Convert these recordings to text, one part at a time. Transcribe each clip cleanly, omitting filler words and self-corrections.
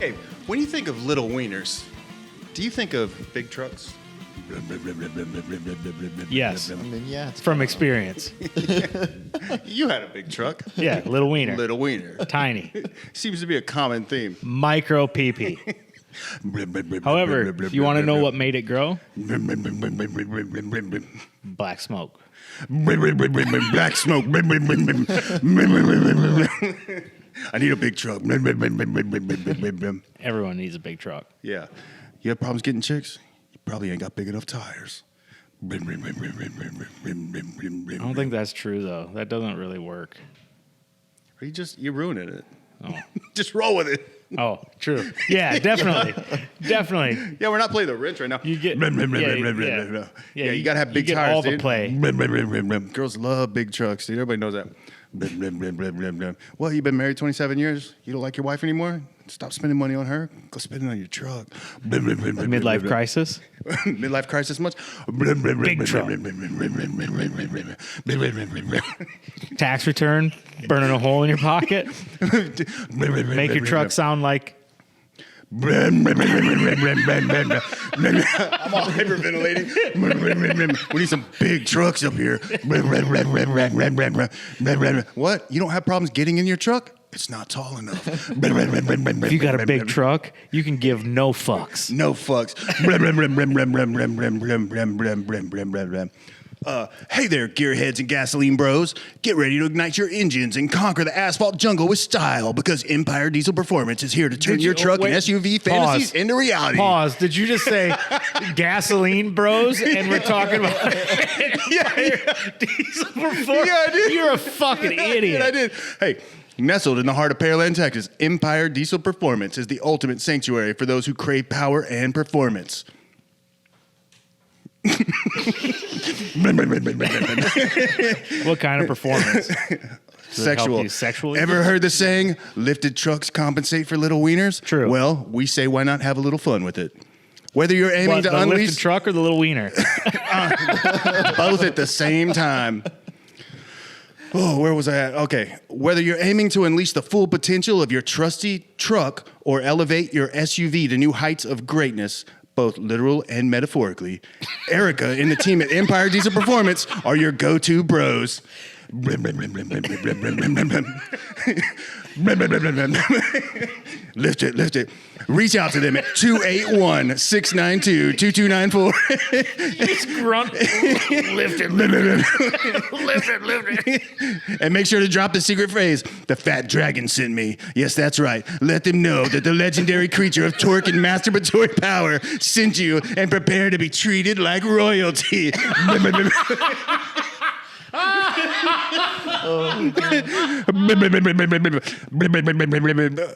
Hey, when you think of little wieners, do you think of big trucks? Yes. I mean, yeah. It's From experience. You had a big truck. Yeah, little wiener. Little wiener. Tiny. Seems to be a common theme. Micro PP. However, if you want to know what made it grow, black smoke. Black smoke. I need a big truck. Everyone needs a big truck. Yeah. You have problems getting chicks? You probably ain't got big enough tires. I don't think that's true, though. That doesn't really work. Or you're ruining it. Oh, Just roll with it. oh, true. Yeah, definitely. Definitely. Yeah, we're not playing the wrench right now. You get Yeah, you gotta have big you get tires. all the dude. play. Girls love big trucks, dude. Everybody knows that. Well, you've been married 27 years. You don't like your wife anymore? Stop spending money on her. Go spend it on your truck. Midlife crisis. Midlife crisis much? Big truck. Tax return. Burning a hole in your pocket. Make your truck sound like. I'm all hyperventilating. We need some big trucks up here. What? You don't have problems getting in your truck? It's not tall enough. If you got a big truck, you can give no fucks. No fucks. Hey there, gearheads and gasoline bros. Get ready to ignite your engines and conquer the asphalt jungle with style because Empire Diesel Performance is here to turn your truck and SUV fantasies into reality. Pause. Did you just say gasoline bros? And we're talking about diesel performance? Yeah, I did. You're a fucking idiot. I did. Hey, nestled in the heart of Pearland, Texas, Empire Diesel Performance is the ultimate sanctuary for those who crave power and performance. What kind of performance? Does it help Sexual. you sexually? Ever heard the saying, lifted trucks compensate for little wieners? True. Well, we say why not have a little fun with it? Whether you're aiming What, to the unleash lifted truck or the little wiener? both at the same time. Oh, where was I at? Okay. Whether you're aiming to unleash the full potential of your trusty truck or elevate your SUV to new heights of greatness, both literal and metaphorically, Erica and the team at Empire Diesel Performance are your go-to bros. Lift it. Reach out to them at 281-692-2294. Just grunt. Lift it. And make sure to drop the secret phrase, the fat dragon sent me. Yes, that's right. Let them know that the legendary creature of torque and masturbatory power sent you and prepare to be treated like royalty.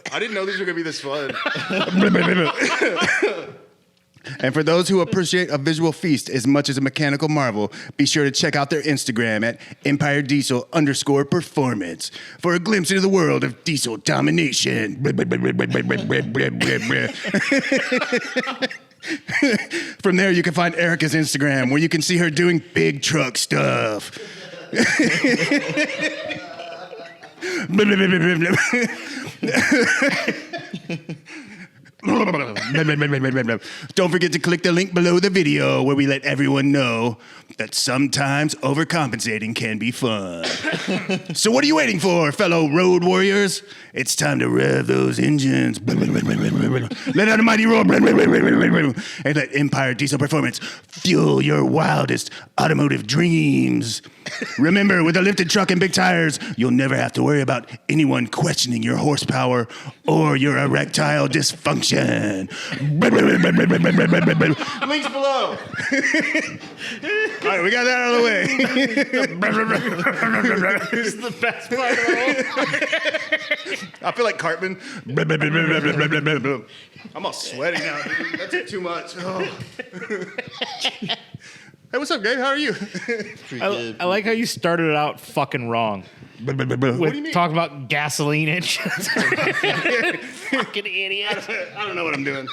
I didn't know these were going to be this fun. And for those who appreciate a visual feast as much as a mechanical marvel, be sure to check out their Instagram at EmpireDiesel_performance for a glimpse into the world of diesel domination. From there, you can find Erica's Instagram, where you can see her doing big truck stuff. Don't forget to click the link below the video where we let everyone know that sometimes overcompensating can be fun. So what are you waiting for, fellow road warriors? It's time to rev those engines. Let out a mighty roar. And let Empire Diesel Performance fuel your wildest automotive dreams. Remember, with a lifted truck and big tires, you'll never have to worry about anyone questioning your horsepower or your erectile dysfunction. Links below. All right, we got that out of the way. This is the best part of the whole. I feel like Cartman. I'm all sweaty now, dude. That's too much. Oh. Hey, what's up, Gabe? How are you? I like how you started it out fucking wrong. What do you With mean? talking about gasoline engines. Fucking idiot. I don't know what I'm doing.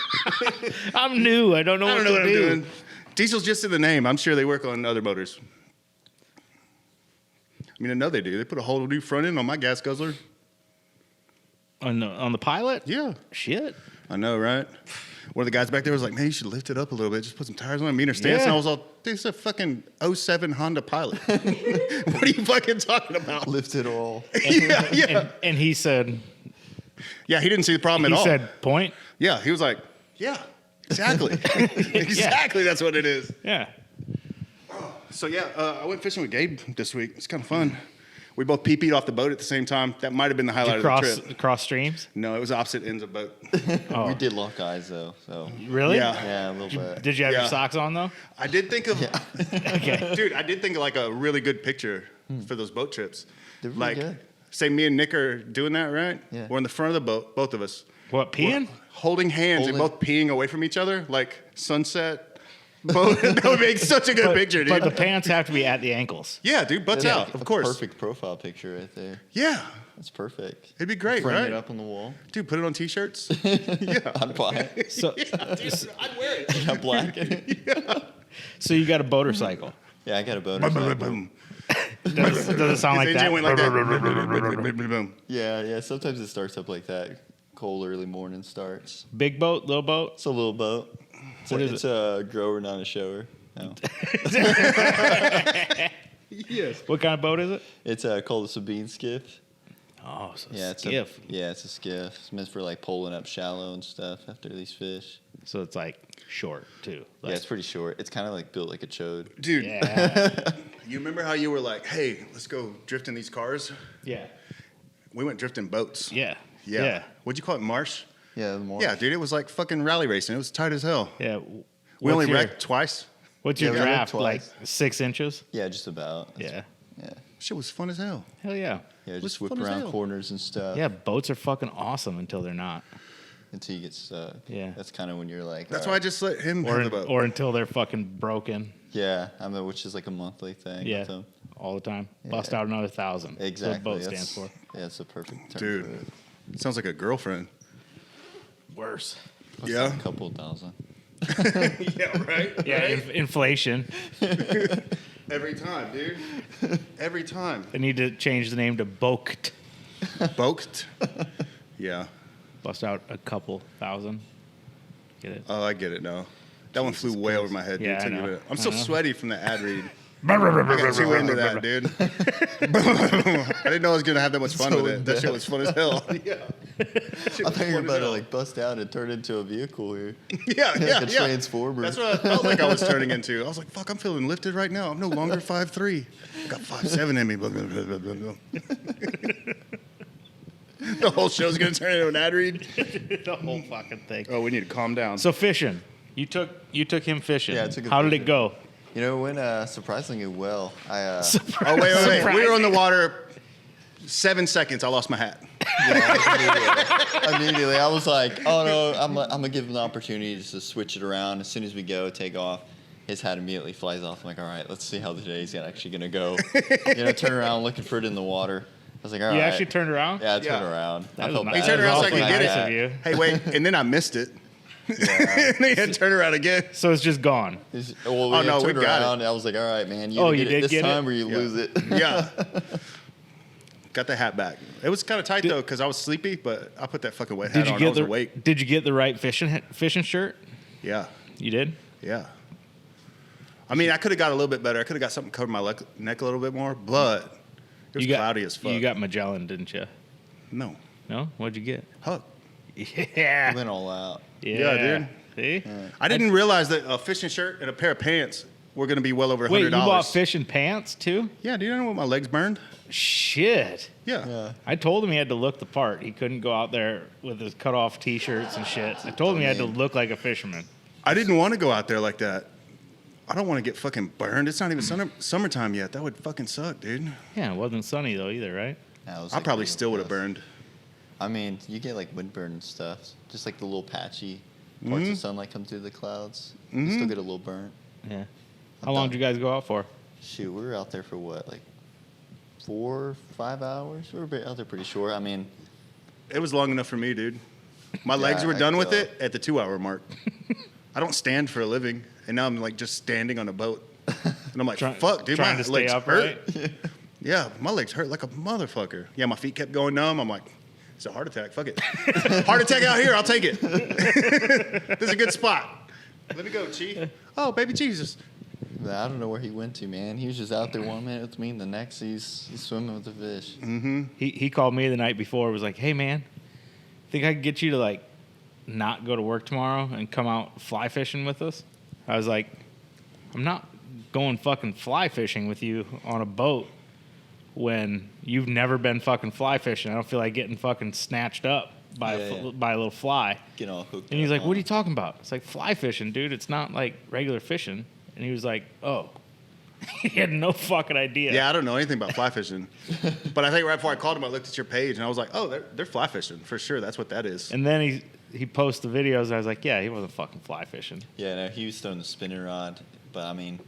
I'm new. I don't know what I'm to do. doing. Diesel's just in the name. I'm sure they work on other motors. I mean, I know they do. They put a whole new front end on my gas guzzler. On the pilot? Yeah. Shit. I know, right? One of the guys back there was like, man, you should lift it up a little bit. Just put some tires on it. Me and her stance. Yeah. And I was all, dude, it's a fucking '07 Honda Pilot. What are you fucking talking about? Lift it all. Yeah. And he said, Yeah, he didn't see the problem he at all. said, point. Yeah, he was like, yeah, exactly. Exactly, that's what it is. Yeah. So, yeah, I went fishing with Gabe this week. It's kind of fun. We both pee-peed off the boat at the same time. That might have been the highlight of the trip. Cross streams? No, it was opposite ends of boat. Oh. We did lock eyes though, so Really? Yeah. yeah, a little bit. Did you have Yeah. your socks on, though? I did think of, Okay. dude, I did think of like a really good picture for those boat trips. They're really Like, good. say me and Nick are doing that, right? Yeah. We're in the front of the boat, both of us. What, peeing? Holding hands and Holding- both peeing away from each other, like sunset. Boat. That would make such a good picture, dude. But the pants have to be at the ankles. Yeah, dude, butts That's out, of a course. Perfect profile picture right there. Yeah, That's perfect. it'd be great, Frame right? it up on the wall. Dude, put it on t-shirts. Yeah. I'd buy it. So, I'd wear it. Yeah, black. so you got a boatercycle. Yeah, I got a boat. Boom, boom, boom. Does it sound like His that? engine went like that. Boom. Yeah. Sometimes it starts up like that. Cold early morning starts. Big boat, little boat? It's a little boat. What is It's a grower, not a shower. No. Yes. What kind of boat is it? It's called a Sabine skiff. Oh, so Yeah, it's skiff. it's a skiff. It's meant for like pulling up shallow and stuff after these fish. So it's like short, too. Yeah, it's pretty short. It's kind of like built like a chode. Dude, Yeah. you remember how you were like, hey, let's go drift in these cars? Yeah. We went drifting boats. Yeah. Yeah. Yeah. What'd you call it, marsh? Yeah, the more. Yeah, dude, it was like fucking rally racing. It was tight as hell. Yeah. We only What's your- wrecked twice. What's your Yeah, we wrecked draft? Like twice. 6 inches? Yeah, just about. Yeah. Yeah. Shit was fun as hell. Hell yeah. Yeah, was just whip fun as around hell. corners and stuff. Yeah, boats are fucking awesome until they're not. Until you get stuck. Yeah. That's kind of when you're like. That's all why I right. just let him have the boat. Or until they're fucking broken. Yeah, I mean, which is like a monthly thing. Yeah. With them. All the time. Yeah. Bust out another 1,000. Exactly. That's what boat That's- stands for. Yeah, it's a perfect term. Dude. For it. Sounds like a girlfriend. Worse. Plus Yeah. a couple thousand. Yeah, right? Yeah, inflation. Every time, dude. Every time. They need to change the name to Boat. Boat. Yeah. Bust out a couple thousand. Get it? Oh, I get it now. That one flew way over my head, dude. Yeah, I Take a know. bit. I'm so I know. sweaty from the ad read. I got too into that, dude. I didn't know I was gonna have that much fun So with it. That shit was fun as hell. Yeah. I thought you were about to like bust out and turn into a vehicle here. Yeah, yeah, Like a yeah. transformer. That's what I felt like I was turning into. I was like, fuck, I'm feeling lifted right now. I'm no longer 5'3". I got 5'7" in me. Blah, blah, blah, blah, blah, blah. The whole show's gonna turn into an ad read. The whole fucking thing. Oh, we need to calm down. So fishing. You took him fishing. Yeah, I took him How did it fishing. go? You know, it went surprisingly well. I Oh, wait. We were on the water 7 seconds. I lost my hat. immediately I was like, oh no, I'm gonna give him the opportunity just to switch it around. As soon as we go, take off, his hat immediately flies off. I'm like, all right, let's see how the day's actually gonna go. Turn around looking for it in the water. I was like, all right. You actually turned around? Yeah, I turned Yeah. around. I was felt nice. bad. He turned around so I awfully could get nice it. of you. Hey, wait, and then I missed it. Yeah. And then he had to turn around again. So it's just gone. Well, Oh, no, we turned got it. around. I was like, all right, man. You Oh, either you get did it this get it? time or you Yeah. lose it. Yeah. Got the hat back. It was kind of tight though, because I was sleepy, but I put that fucking wet hat Did you on. I get was the awake. Did you get the right fishing shirt? Yeah. You did? Yeah. I mean, I could have got a little bit better. I could have got something covered my neck a little bit more, but it was cloudy as fuck. You got Magellan, didn't you? No. No? What'd you get? Huck. Yeah. Went all out. Yeah, dude. See? I didn't realize that a fishing shirt and a pair of pants were going to be well over $100. Wait, you bought fishing pants too? Yeah, dude. I know what my legs burned. Shit. Yeah. Yeah. I told him he had to look the part. He couldn't go out there with his cut off t-shirts and shit. I told him he had to look like a fisherman. I didn't want to go out there like that. I don't want to get fucking burned. It's not even summertime yet. That would fucking suck, dude. Yeah, it wasn't sunny though either, right? Yeah, it was I like probably really still would have close. burned. I mean, you get like windburn and stuff. Just like the little patchy parts of sunlight come through the clouds. You still get a little burnt. Yeah. How long did you guys go out for? Shoot, we were out there for what, like 4 or 5 hours? We were out there pretty short. I mean, It was long enough for me, dude. My legs were I done could with tell. it at the 2-hour mark. I don't stand for a living, and now I'm like just standing on a boat. And I'm like, fuck, dude, trying my to stay legs upright? hurt. Yeah, my legs hurt like a motherfucker. Yeah, my feet kept going numb. I'm like, It's a heart attack. Fuck it. Heart attack out here. I'll take it. This is a good spot. Let me go, Chief. Oh, baby Jesus. I don't know where he went to, man. He was just out there 1 minute with me, and the next he's swimming with the fish. Mm-hmm. He called me the night before. Was like, hey man, think I could get you to like not go to work tomorrow and come out fly fishing with us? I was like, I'm not going fucking fly fishing with you on a boat when you've never been fucking fly fishing. I don't feel like getting fucking snatched up by a little fly. Get all hooked. And he's up like, on what are you it. talking about? It's like fly fishing, dude. It's not like regular fishing. And he was like, oh. He had no fucking idea. Yeah, I don't know anything about fly fishing. But I think right before I called him, I looked at your page, and I was like, oh, they're fly fishing. For sure, that's what that is. And then he posted the videos, and I was like, yeah, he wasn't fucking fly fishing. Yeah, no, he was throwing the spinning rod, but I mean,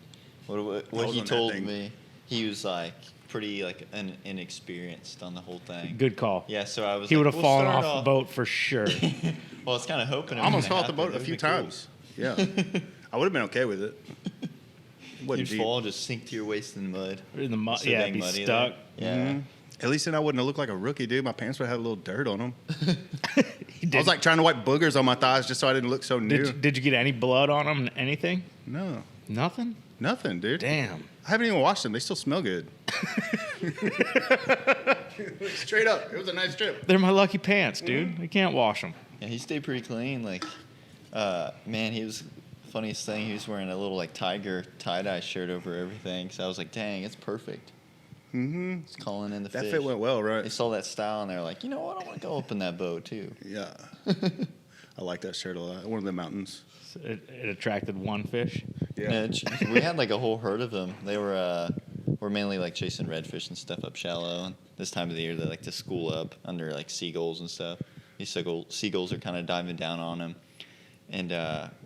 what was he on that told thing. me, he was like pretty like inexperienced on the whole thing. Good call. Yeah, so I was. He like, would have we'll fallen start off the boat for sure. Well, I was kind of hoping. I almost fell off the boat a few times. Yeah. I would have been okay with it. Wouldn't You'd fall, just sink to your waist in the mud. In the mud, So yeah, dang be muddy stuck. there. Yeah. At least then I wouldn't have looked like a rookie, dude. My pants would have had a little dirt on them. He I was like trying to wipe boogers on my thighs just so I didn't look so new. did you get any blood on them? Anything? No. Nothing? Nothing, dude. Damn. I haven't even washed them. They still smell good. Straight up. It was a nice trip. They're my lucky pants, dude. I can't wash them. Yeah, he stayed pretty clean. Like, man, he was funniest thing. He was wearing a little like tiger tie-dye shirt over everything. So I was like, dang, it's perfect. Mm-hmm. It's calling in the That fish. fit went well, They right? saw that style and they're like, you know what? I want to go up in that boat too. Yeah. I like that shirt a lot. One of the mountains. It attracted one fish. Yeah, we had like a whole herd of them. They were mainly like chasing redfish and stuff up shallow. And this time of the year, they like to school up under like seagulls and stuff. These seagulls are kind of diving down on them. And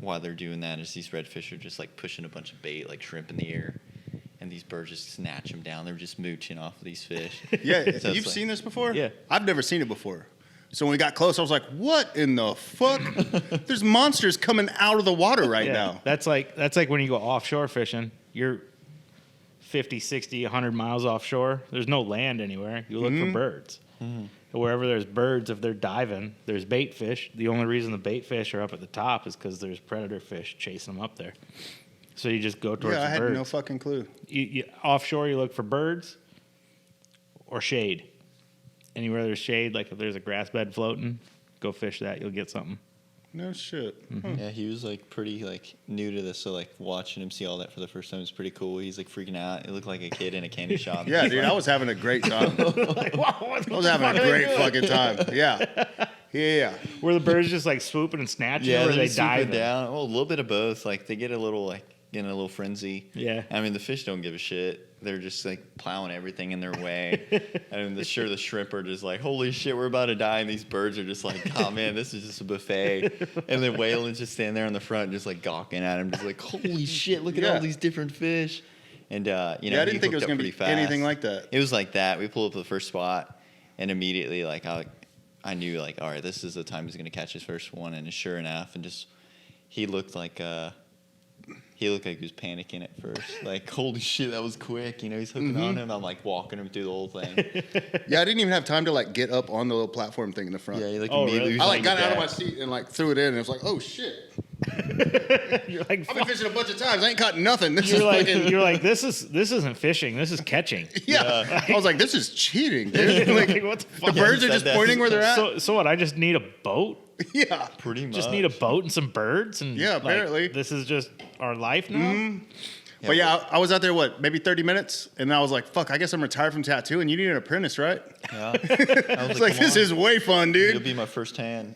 while they're doing that, is these redfish are just like pushing a bunch of bait, like shrimp in the air. And these birds just snatch them down. They're just mooching off of these fish. Yeah, So you've it's like- seen this before? Yeah. I've never seen it before. So when we got close, I was like, what in the fuck? There's monsters coming out of the water right now. That's like when you go offshore fishing. You're 50, 60, 100 miles offshore. There's no land anywhere. You look for birds. And wherever there's birds, if they're diving, there's bait fish. The only reason the bait fish are up at the top is because there's predator fish chasing them up there. So you just go towards Yeah, I the had birds. no fucking clue. Offshore, you look for birds or shade. Anywhere there's shade, like if there's a grass bed floating, go fish that. You'll get something. No shit. Yeah, he was like pretty like new to this, so like watching him see all that for the first time was pretty cool. He's like freaking out. He looked like a kid in a candy shop. Yeah, dude, I was having a great time. I was having a great fucking time. Yeah. Yeah. Were the birds just like swooping and snatching, Yeah, or were they're they just swooping diving? down. Well, a little bit of both. Like they get a little like in a little frenzy. Yeah. I mean, the fish don't give a shit. They're just like plowing everything in their way. And the shrimp are just like, holy shit, we're about to die. And these birds are just like, oh man, this is just a buffet. And then Waylon's just standing there in the front, just like gawking at him, just like, holy shit, look at all these different fish. And, I didn't think it was going to be anything like that. It was like that. We pulled up to the first spot, and immediately, like, I knew, like, all right, this is the time he's going to catch his first one. And sure enough, and just, he looked like he was panicking at first. Like, holy shit, that was quick. You know, he's hooking on him. I'm, like, walking him through the whole thing. Yeah, I didn't even have time to like get up on the little platform thing in the front. Yeah, he, like, Oh, immediately really? was I like got out of back. my seat and like threw it in, and it was like, oh shit. You're like, I've been fishing a bunch of times. I ain't caught nothing. This you're is like, fucking, you're like, this isn't fishing. This is catching. yeah. I was like, this is cheating, dude. Like, Like, what the the fuck? birds are said just that. pointing where they're at. So what? I just need a boat. Yeah. Pretty much. Just need a boat and some birds, and Yeah, like, apparently. this is just our life now. But yeah, I was out there, maybe 30 minutes? And I was like, fuck, I guess I'm retired from tattoo, and you need an apprentice, right? Yeah. I It's was like, come this on. is way fun, It'll dude. be my first hand.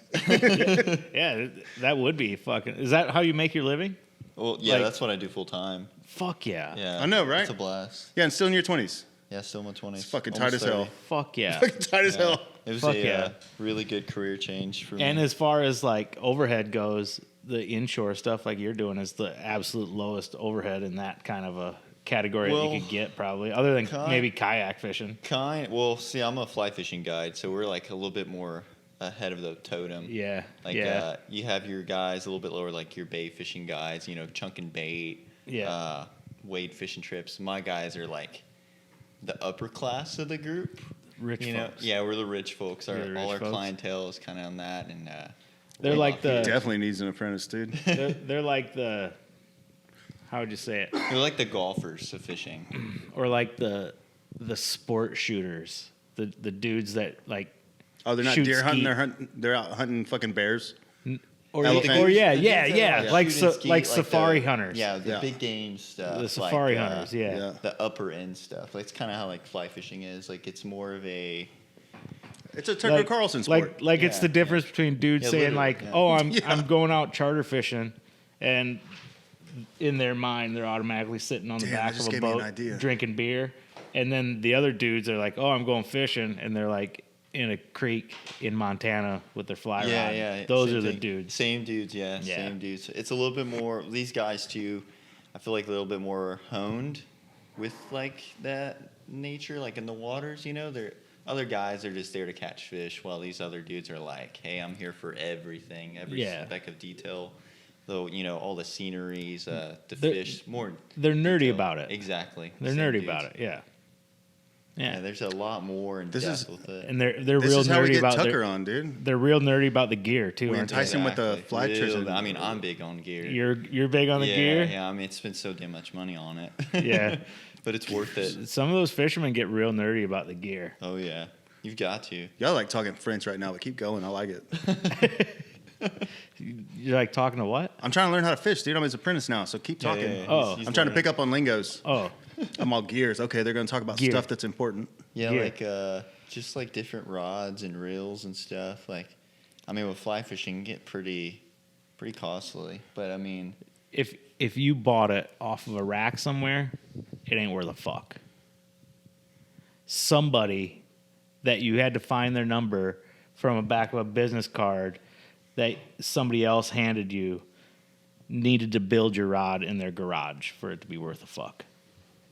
Yeah, that would be fucking. Is that how you make your living? Well, yeah, Like- that's what I do full time. Fuck yeah. Yeah. I know, right? It's a blast. Yeah, and still in your 20s. Yeah, still in my 20s. It's fucking Almost tight as hell. 30. Fuck yeah. Fucking tight as Yeah. hell. It was Fuck a yeah. really good career change for me. And as far as like overhead goes, the inshore stuff like you're doing is the absolute lowest overhead in that kind of a category that Well, you could get, probably, other than kind- maybe kayak fishing. Well, see, I'm a fly fishing guide, so we're like a little bit more ahead of the totem. Yeah. Like, yeah. you have your guys a little bit lower, like your bait fishing guys, you know, chunking bait, Yeah. wade fishing trips. My guys are like the upper class of the group. rich You know, folks. yeah, we're the rich folks. You're the All rich our folks. clientele is kind of on that, and They're way like off the- here. Definitely needs an apprentice, dude. They're like the, how would you say it? They're like the golfers of fishing. Or like the sport shooters, the dudes that like. Oh, they're not shoot deer hunting. skeet. They're out hunting fucking bears. Or, Elephant. or yeah, The yeah, dudes that are, yeah, like shooting skeet, like the- safari hunters. Yeah, the Yeah. big game stuff. The safari like, hunters, yeah. Yeah. The upper end stuff. Like, it's kind of how like fly fishing is. Like, it's more of a It's a Tucker Like- Carlson sport. Like it's Yeah, the difference between dudes Yeah, saying literally, like, yeah. "Oh, I'm Yeah. going out charter fishing," and in their mind they're automatically sitting on the Damn, back that just of a gave me an boat idea. drinking beer, and then the other dudes are like, "Oh, I'm going fishing," and they're like in a creek in Montana with their fly yeah, rod. yeah. Those same are the thing. dudes. Same dudes, yeah, Yeah. same dudes. It's a little bit more. These guys too, I feel like a little bit more honed with like that nature, like in the waters. You know, they're other guys are just there to catch fish, while these other dudes are like, "Hey, I'm here for everything, every Yeah. speck of detail." Though you know all the sceneries, the They're- fish, more. They're nerdy detail. about it. Exactly. They're Same nerdy dudes. about it. Yeah. Yeah, Yeah. there's a lot more in This depth is- with it. And they're This real is how we nerdy get about Tucker their, on, dude. they're real nerdy about the gear too. We Aren't they? entice him with the Exactly. fly Real- trizzle. I mean, I'm big on gear. You're big on the yeah, gear. Yeah, I mean, it's spent so damn much money on it. Yeah. But it's worth it. Some of those fishermen get real nerdy about the gear. Oh, yeah. You've got to. Y'all like talking French right now, but keep going. I like it. You're like talking to what? I'm trying to learn how to fish, dude. I'm his apprentice now, so keep talking. Yeah, yeah, yeah. Oh. He's I'm trying to learning. pick up on lingos. Oh, I'm all gears. Okay, they're going to talk about Gear. stuff that's important. Yeah, gear. like just like different rods and reels and stuff. Like, I mean, with fly fishing, it can get pretty costly. But I mean, if you bought it off of a rack somewhere, it ain't worth a fuck. Somebody that you had to find their number from the back of a business card that somebody else handed you needed to build your rod in their garage for it to be worth a fuck.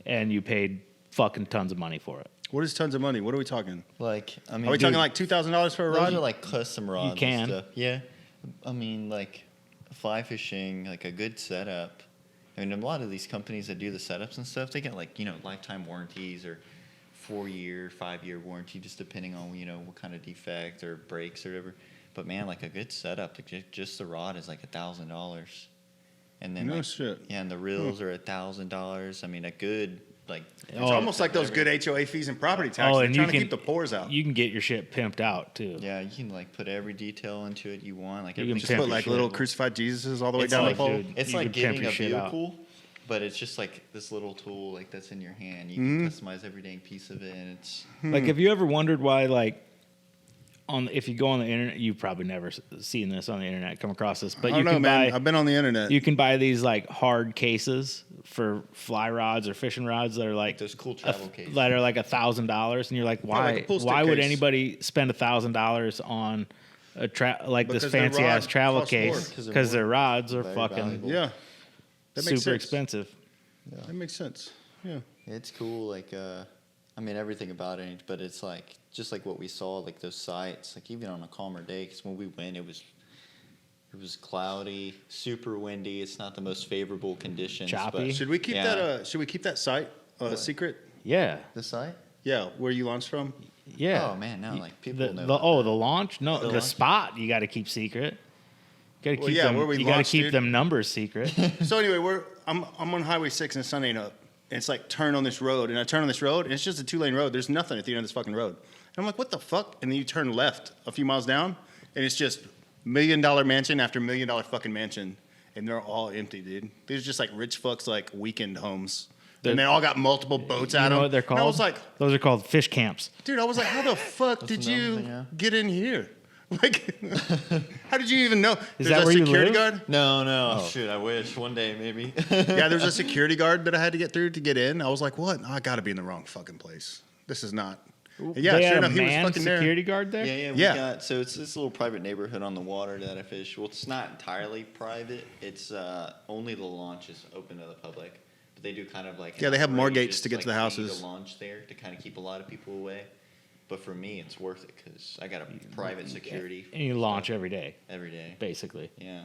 And you paid fucking tons of money for it. What is tons of money? What are we talking? like, I mean, Are we dude, talking like $2,000 for a those rod? are like custom rods. and can. stuff. Yeah. I mean, like fly fishing, like a good setup. I mean, a lot of these companies that do the setups and stuff, they get like, you know, lifetime warranties or 4-year, 5-year warranty, just depending on, you know, what kind of defect or breaks or whatever. But man, like a good setup, like just the rod is like $1,000. And then No like, shit. yeah, and the reels are $1,000. I mean, a good like. It's almost like those good HOA fees and property taxes. Oh, They're and trying you to can keep the pores out. You can get your shit pimped out too. Yeah, you can like put every detail into it you want. Like You can everything's Just pimp put your like shit. little crucified Jesuses all the way It's down like, the pole. dude, It's you like can pimp getting your a shit out. vehicle, but it's just like this little tool like that's in your hand. You Mm-hmm. can customize every dang piece of it, and it's Like, have you ever wondered why, like, if you go on the internet, you've probably never seen this on the internet, come across this, but I you don't know, can man. buy I've been on the internet. you can buy these like hard cases for fly rods or fishing rods that are like those cool travel cases. that are like $1,000, and you're like, why? like a pool stick why would case. anybody spend $1,000 on a like Because this their fancy ass rod travel costs more. case? 'Cause they're Because their more rods are very fucking valuable. yeah. That makes super sense. expensive. That makes sense. Yeah. It's cool. Like I mean everything about it, but it's like just like what we saw, like those sites, like even on a calmer day. Because when we went, it was cloudy, super windy. It's not the most favorable conditions. Choppy. But Should we keep Yeah. that? Should we keep that site secret? Yeah, the site? Yeah, where you launched from. yeah. Oh man, now like people The, know. the about that. the launch? No, The the launch? spot you got to keep secret. Got to Well, keep yeah, them. where we You got to launched, keep dude. them numbers secret. So anyway, I'm on Highway 6 and the sun ain't up. And it's like turn on this road, and I turn on this road, and it's just a 2-lane road. There's nothing at the end of this fucking road. And I'm like, what the fuck? And then you turn left a few miles down, and it's just $1 million mansion after $1 million fucking mansion, and they're all empty, dude. These are just like rich fucks like weekend homes, and they all got multiple boats You at know them. what they're called? And I was like, Those are called fish camps. dude, I was like, how the fuck did another you thing, yeah. get in here? Like, how did you even know? Is There's that a where you security live? guard. No, shoot, I wish one day maybe. Yeah, there's a security guard that I had to get through to get in. I was like, what? I got to be in the wrong fucking place. This is not. And yeah, they sure had enough, a he was manned fucking there. security guard there. Yeah, Yeah. we got so it's this little private neighborhood on the water that I fish. Well, it's not entirely private. It's only the launch is open to the public, but they do kind of like Yeah, they have more gates outrageous, to get to the fee houses. To launch there to kind of keep a lot of people away. But for me, it's worth it because I got a private security And you launch every day, every day. basically. Yeah,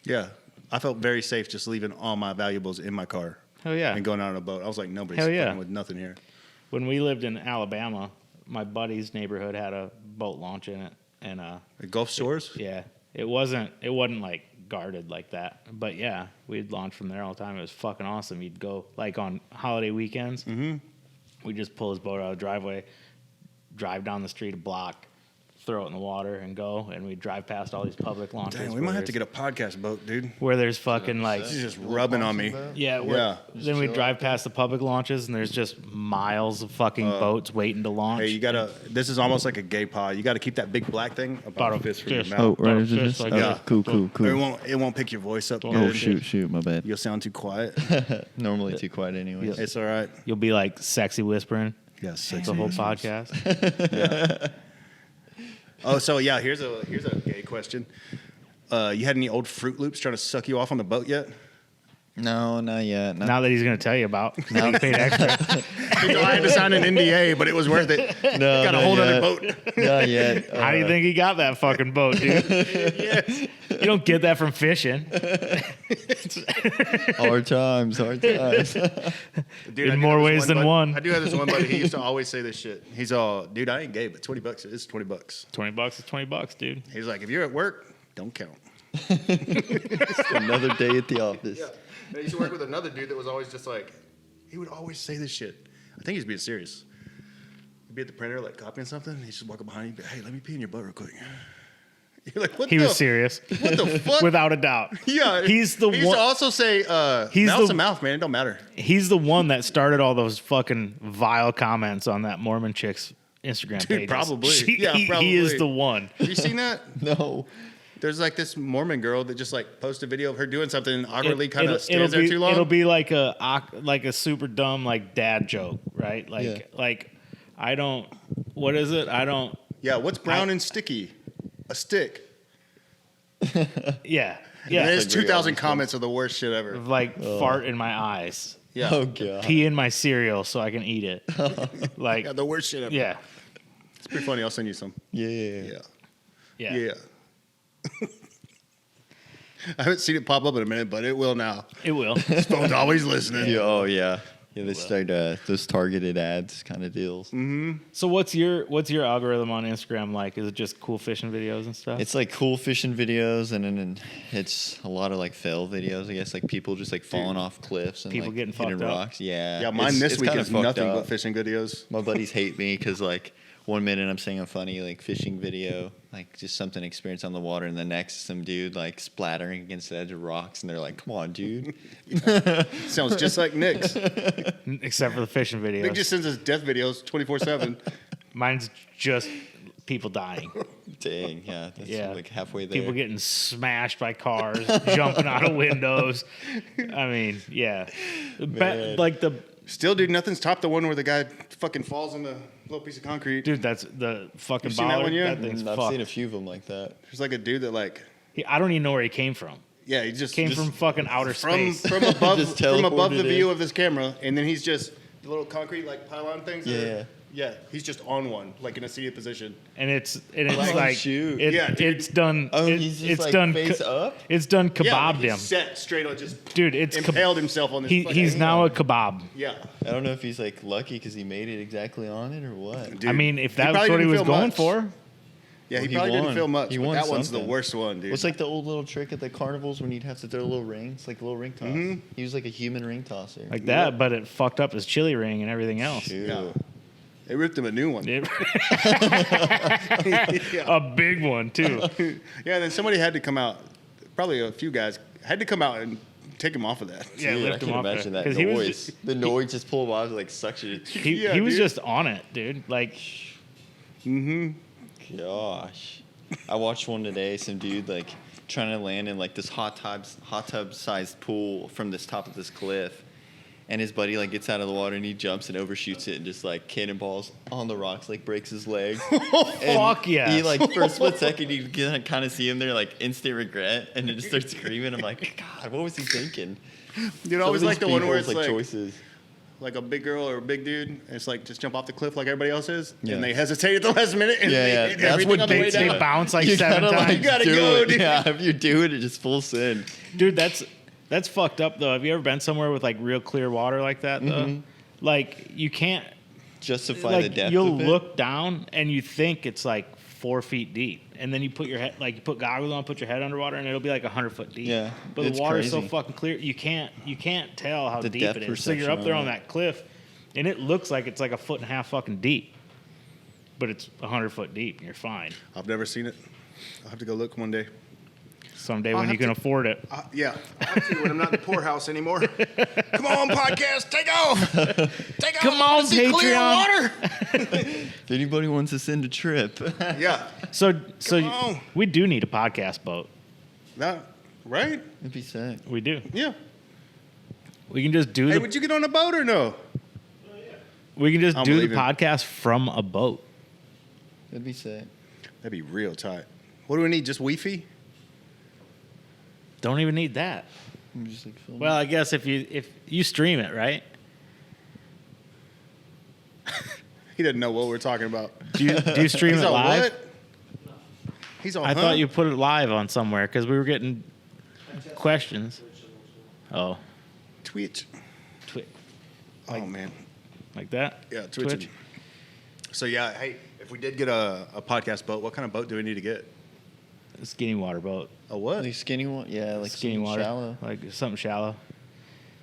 Yeah, I felt very safe just leaving all my valuables in my car Hell yeah. and going out on a boat. I was like, nobody's Hell yeah. fucking with nothing here. When we lived in Alabama, my buddy's neighborhood had a boat launch in it, and The Gulf Shores? yeah, it wasn't like guarded like that, but yeah, we'd launch from there all the time. It was fucking awesome. You'd go like on holiday weekends. Mm-hmm. We'd just pull his boat out of the driveway, drive down the street a block, throw it in the water, and go. And we'd drive past all these public launches. Damn, we might have to get a podcast boat, dude. where there's fucking like This is just rubbing on me. yeah. Yeah. Then we drive past the public launches, and there's just miles of fucking boats waiting to launch. Hey, you gotta. This is almost like a gay pod. You gotta keep that big black thing about a fist from your fist. mouth. Oh, right. Just Just, like oh, that. cool. It won't pick your voice up. Oh, good. shoot, my bad. You'll sound too quiet. Normally too quiet anyway. It's all right. You'll be like sexy whispering Yes. the whole podcast. Oh, so yeah. Here's a gay question. You had any old Fruit Loops trying to suck you off on the boat yet? No, not yet. Now that he's going to tell you about, now you paid extra. I had to sign an NDA, but it was worth it. No, Got a not whole other yet. boat. Not yet. How do you think he got that fucking boat, dude? Yes. You don't get that from fishing. Hard times. Dude, In I do more have this ways than buddy- one. I do have this one buddy. He used to always say this shit. He's all, dude, I ain't gay, but $20 is $20. $20 is $20, dude. He's like, if you're at work, don't count. Another day at the office. Yeah. I used to work with another dude that was always just like, he would always say this shit. I think he's being serious. He'd be at the printer, like copying something. He'd just walk up behind you and be like, hey, let me pee in your butt real quick. You're like, what He the? was serious. What the fuck? Without a doubt. Yeah. He's the He used one. to also say, He's mouth the- to mouth, man. It don't matter. He's the one that started all those fucking vile comments on that Mormon chick's Instagram Dude, pages. probably. He Probably. is the one. Have you seen that? No. There's like this Mormon girl that just like posts a video of her doing something and awkwardly kind It'll- of stands there be, too long. It'll be like a super dumb like dad joke, right? Like I don't. What is it? I don't. Yeah, what's brown and sticky? A stick. Yeah. And Yeah. there's Agree on 2,000 these comments of the worst shit ever. Like fart in my eyes, Yeah. Oh god. pee in my cereal so I can eat it. Like Yeah, the worst shit ever. yeah. It's pretty funny. I'll send you some. Yeah. Yeah. Yeah. Yeah. I haven't seen it pop up in a minute, but it will now. It will. This phone's always listening. Yeah, oh yeah. Yeah, they start those targeted ads kind of deals. So what's your algorithm on Instagram like? Is it just cool fishing videos and stuff? It's like cool fishing videos, and then it's a lot of like fail videos. I guess like people just like falling off cliffs and People like getting hitting fucked up. rocks. Yeah, Yeah, mine It's- this it's week kinda is fucked nothing up. but fishing videos. My buddies hate me because like 1 minute I'm saying a funny like fishing video, like just something experience on the water, and the next some dude like splattering against the edge of rocks, and they're like, "Come on, dude." Sounds just like Nick's. Except for the fishing videos. Nick just sends us death videos 24/7. Mine's just people dying. Dang, yeah, that's Yeah. like halfway there. People getting smashed by cars, jumping out of windows. I mean, yeah. Man. Like the Still, dude, nothing's topped the one where the guy fucking falls in the little piece of concrete. dude, that's the fucking You seen that baller. one yet? That thing's I've fucked. seen a few of them like that. There's like a dude that like, I don't even know where he came from. yeah, he just Came from fucking outer from space. from above Just from above teleported the view in. of this camera, and then he's just the little concrete like pylon things. Yeah. Yeah, he's just on one, like in a seated position. And it's Oh, like shoot. Yeah, dude. it's done. Oh, it- he's just it's like done. face up. It's done Yeah, like kebabbed he's him, set straight on, just dude. It's impaled himself on this. fucking- he's now a kebab. Yeah, I don't know if he's like lucky because he made it exactly on it or what. dude. I mean, if He that's probably what he didn't was feel going much. for, Yeah, Well, he he probably didn't won. feel much. He but won that one's the something. worst one, dude. What's like the old little trick at the carnivals when you'd have to throw little rings, like a little ring toss? He was like a human ring tosser. like that, but it fucked up his chili ring and everything else. Shoot. Yeah. They ripped him a new one. It- Yeah. a big one too. Yeah, and then somebody had to come out. Probably a few guys had to come out and take him off of that. Yeah, Dude, I lift him can off imagine there. that 'Cause he was noise. The noise just pulled off like suction. He, Yeah, he was dude. just on it, dude. Like, Gosh. I watched one today, some dude like trying to land in like this hot tub sized pool from this top of this cliff. And his buddy like gets out of the water and he jumps and overshoots it and just like cannonballs on the rocks, like breaks his leg. And fuck yes. He like for a split second you can kind of see him there like instant regret and then just starts screaming. I'm like, God, what was he thinking? Dude, I always Some of like the these one where it's people's, like choices. like a big girl or a big dude. And it's like just jump off the cliff like everybody else is, Yeah. and they hesitate at the last minute. And Yeah, they yeah. hit That's everything what on the way they down. bounce like You 7 gotta, times. like, You gotta do go, it. dude. Yeah, if you do it, it just full send. dude, that's fucked up though. Have you ever been somewhere with like real clear water like that though? Like you can't justify the depth you'll of it. look down and you think it's like 4 feet deep, and then you put your head, like you put goggles on, put your head underwater, and it'll be like 100 foot deep. Yeah, but it's the water's so crazy. fucking clear, you can't tell how The deep depth it is. So you're up perception there on on it. that cliff, and it looks like it's like 1.5 foot fucking deep, but it's 100 foot deep, and you're fine. I've never seen it. I'll have to go look one day. Someday I'll when you have can to- afford it. Yeah, I have to when I'm not in the poorhouse anymore. Come on, podcast, take off. Take off. Come on, I wanna see clear Patreon. water. If anybody wants to send a trip, Yeah. So on. we do need a podcast boat. That, right? it'd be sick. We do. Yeah. We can just do Hey, the would you get on a boat or no? we can just I'm do the leaving. podcast from a boat. That'd be sick. That'd be real tight. What do we need? Just Wi-Fi? Don't even need that. I'm just like, film Well, it. I guess if you stream it, right? He doesn't know what we're talking about. Do you stream He's it on live? what? He's on. I thought you put it live on somewhere because we were getting questions. Oh, Twitch. Like- Oh man. like that? Yeah, Twitch. So yeah, hey, if we did get a podcast boat, what kind of boat do we need to get? A skinny water boat. A what? Like skinny one, yeah, like Skinny something water. shallow. Like something shallow.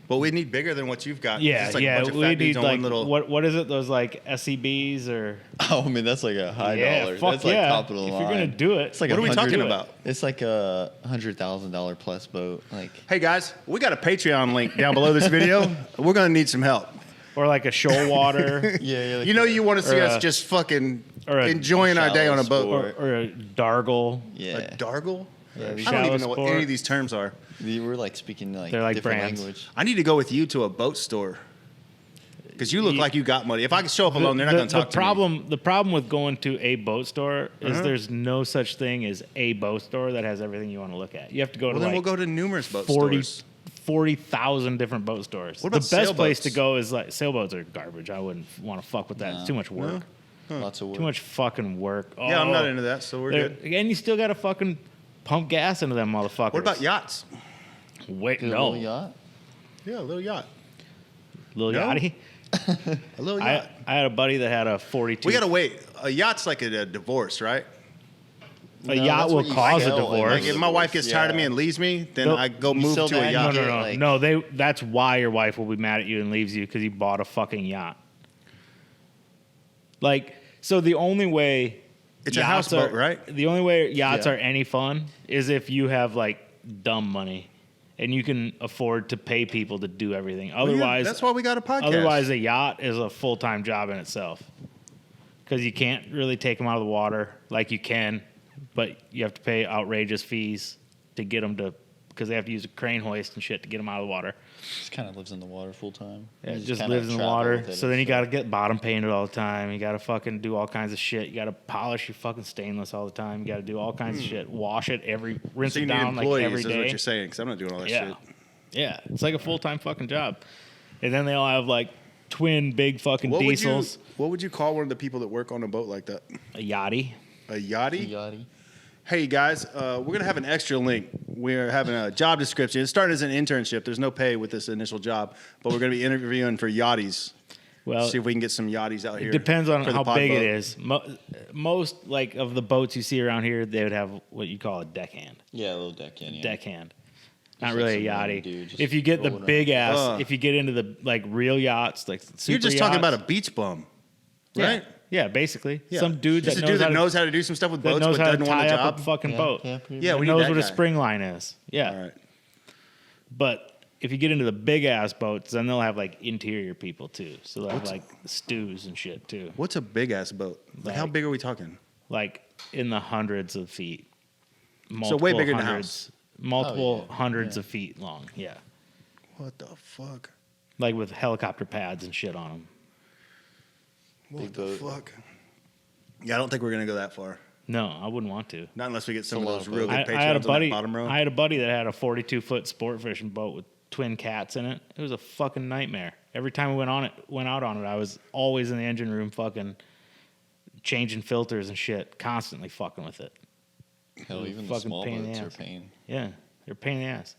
But we need bigger than what you've got. Yeah, Just like a yeah. bunch of We fat need dudes on like one little. what is it? Those like SCBs or Oh, I mean that's like a high yeah, dollar. fuck That's like yeah. top of the If line. you're gonna do it, It's like What a are we 100 talking about? It's like a $100,000 plus boat. Like Hey guys, we got a Patreon link down below this video. We're gonna need some help. or like a shoal water, yeah, like You know, you want to see Or us a- just fucking or a enjoying our day on a boat. shallow or a dargle. yeah. A dargle? Yeah, I we- don't even know what Shallow any sport. of these terms are. We were like speaking like They're like different brands. language. I need to go with you to a boat store. Because you look like you got money. If I could show up alone, they're not going to talk to me. The problem with going to a boat store is Uh-huh. there's no such thing as a boat store that has everything you want to look at. You have to go Well, to then like we'll go to numerous boat 40 stores. 40,000 different boat stores. What about the best place sailboats? to go is like sailboats are garbage. I wouldn't want to fuck with that. No. It's too much work. Lots of work. Too much fucking work. Yeah, I'm not Oh, into that, so we're they're- good. And you still got to fucking pump gas into them motherfuckers. What about yachts? Wait, Get a no. little yacht. Yeah, a little yacht. Lil No? Yachty? A little yacht. I had a buddy that had a 42. We got to wait. A yacht's like a divorce, right? A No, yacht that's will what you cause a sell, divorce. Like if my wife gets tired of me Yeah. and leaves me, then No, I go you move sell to a that yacht. and No. like- No, that's why your wife will be mad at you and leaves you because you bought a fucking yacht. Like, so the only way It's a yachts houseboat, are- right? The only way yachts Yeah. are any fun is if you have like dumb money and you can afford to pay people to do everything. Well, yeah, Otherwise, that's why we got a podcast. otherwise a yacht is a full-time job in itself because you can't really take them out of the water like you can, but you have to pay outrageous fees to get them to, because they have to use a crane hoist and shit to get them out of the water. Just kind of lives in the water full time. Yeah, You it just kinda lives in the travel water. with it So and then you stuff. got to get bottom painted all the time. You got to fucking do all kinds of shit. You got to polish your fucking stainless all the time. You got to do all kinds of shit. Wash it rinse So you it need down like employees, every is day. what you're saying, because I'm not doing all that Yeah. shit. Yeah, it's like a full-time fucking job. And then they all have like twin big fucking diesels. What would you call one of the people that work on a boat like that? A yachty. A yachty? Yachty. Hey guys, we're gonna have an extra link. We're having a job description. It's starting as an internship. There's no pay with this initial job, but we're gonna be interviewing for yachties. Well, See if we can get some yachties out here. it depends on for the how pod big boat. it is. Most like of the boats you see around here, they would have what you call a deckhand. Yeah, a little deckhand. Yeah. Deckhand. Not Just really a like some yachty. random dude just If you get the rolling big ass, around. if you get into the like real yachts, like super You're just talking yachts, about a beach bum, yeah. right? Yeah, basically. Yeah. Some dude Just that a dude that knows knows how to do some stuff with that boats, knows but how to doesn't want tie a up job. a fucking Yeah, boat. yeah, pretty Yeah, much. we That need knows that what a guy. spring line is. Yeah. All right. But if you get into the big ass boats, then they'll have like interior people too. So they'll have like stews and shit too. What's a big ass boat? Like how Like- big are we talking? Like in the hundreds of feet. So way bigger than the hundreds, house. Multiple yeah. hundreds of feet long. Yeah. What the fuck? Like with helicopter pads and shit on them. What Big the boat. fuck? Yeah, I don't think we're gonna go that far. No, I wouldn't want to. Not unless we get some It's of a those lot of real boats. good I had a Patreons on buddy. that bottom row. I had a buddy that had a 42-foot sport fishing boat with twin cats in it. It was a fucking nightmare. Every time we went out on it, I was always in the engine room, fucking changing filters and shit, constantly fucking with it. Hell, even the Fucking small pain in the boats are ass. pain. Yeah, they're a pain in the ass.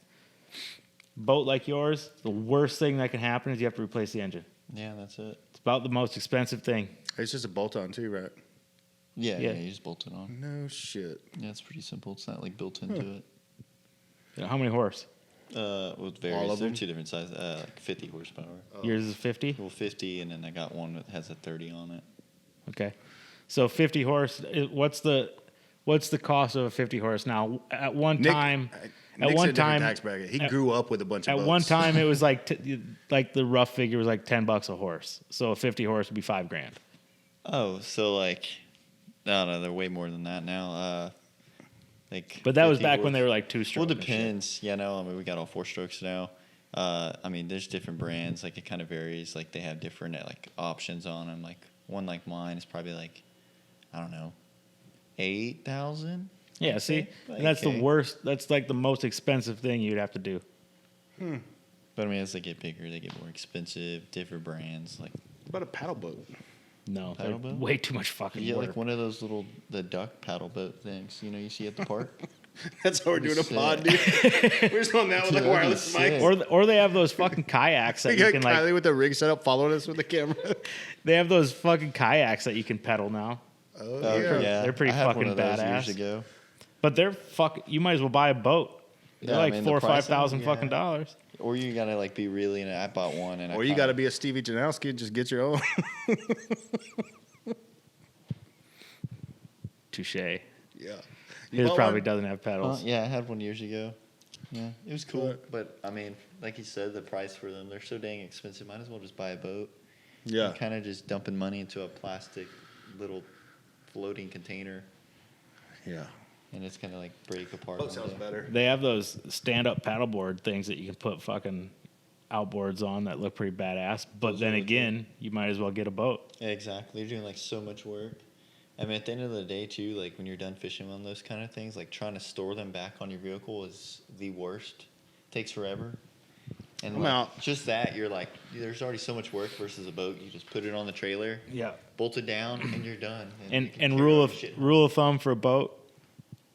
Boat like yours, the worst thing that can happen is you have to replace the engine. Yeah, that's it. It's about the most expensive thing. It's just a bolt-on too, right? Yeah, Yeah. you just bolt it on. No shit. Yeah, it's pretty simple. It's not like built into it. You know, how many horse? Well, it varies. All of They're them? two different sizes. Like 50 horsepower. Yours is 50? Well, 50, and then I got one that has a 30 on it. Okay. So 50 horse, what's the cost of a 50 horse now? At one time, Nick's at one in a different time, tax bracket. He at- grew up with a bunch of at boats. one time it was like like the rough figure was like $10 a horse. So a 50 horse would be $5,000. Oh, so like, no, they're way more than that now. But that was 50 back when horse- they were like Well, two-stroke. it depends. Yeah, no, I mean, we got all 4-strokes now. I mean, there's different brands. Like, it kind of varies. Like, they have different like options on them. Like, one like mine is probably like, I don't know, 8,000. Yeah, see, and that's the Okay. worst. That's like the most expensive thing you'd have to do. But I mean, as they get bigger, they get more expensive. Different brands. Like, What about a paddle boat? No, Paddle they're boat? way too much fucking you get work. like one of those the duck paddle boat things. You know, you see at the park. That's how we're doing a Sick. pod, dude. We're just on that with Dude, like that'd be wireless sick. mic. or they have those fucking kayaks that We you got can Kylie like. with the rig set up, following us with the camera. They have those fucking kayaks that you can pedal now. Oh, They're pretty I had fucking one of those badass. years ago. But they're You might as well buy a boat. They're Yeah, I like mean, $4,000 or the pricing, $5,000 fucking yeah. dollars. Or you gotta like be really. I bought one, and Or you got to be a Stevie Janowski and just get your own. Touche. Yeah. His bought probably one? doesn't have pedals. Yeah, I had one years ago. Yeah, it was cool. Right. But I mean, like you said, the price for them, they're so dang expensive. Might as well just buy a boat. Yeah. You're kind of just dumping money into a plastic little floating container, Yeah. and it's gonna like break apart. Boat one sounds day. better. They have those stand-up paddleboard things that you can put fucking outboards on that look pretty badass. But Those then are legit. again, you might as well get a boat. Yeah, exactly. You're doing like so much work. I mean, at the end of the day, too, like when you're done fishing on those kind of things, like trying to store them back on your vehicle is the worst. Takes forever. And I'm like, out. just that, you're like, there's already so much work versus a boat. You just put it on the trailer, Yeah. bolt it down, and you're done. you And can and carry rule all of the shit. rule of thumb for a boat,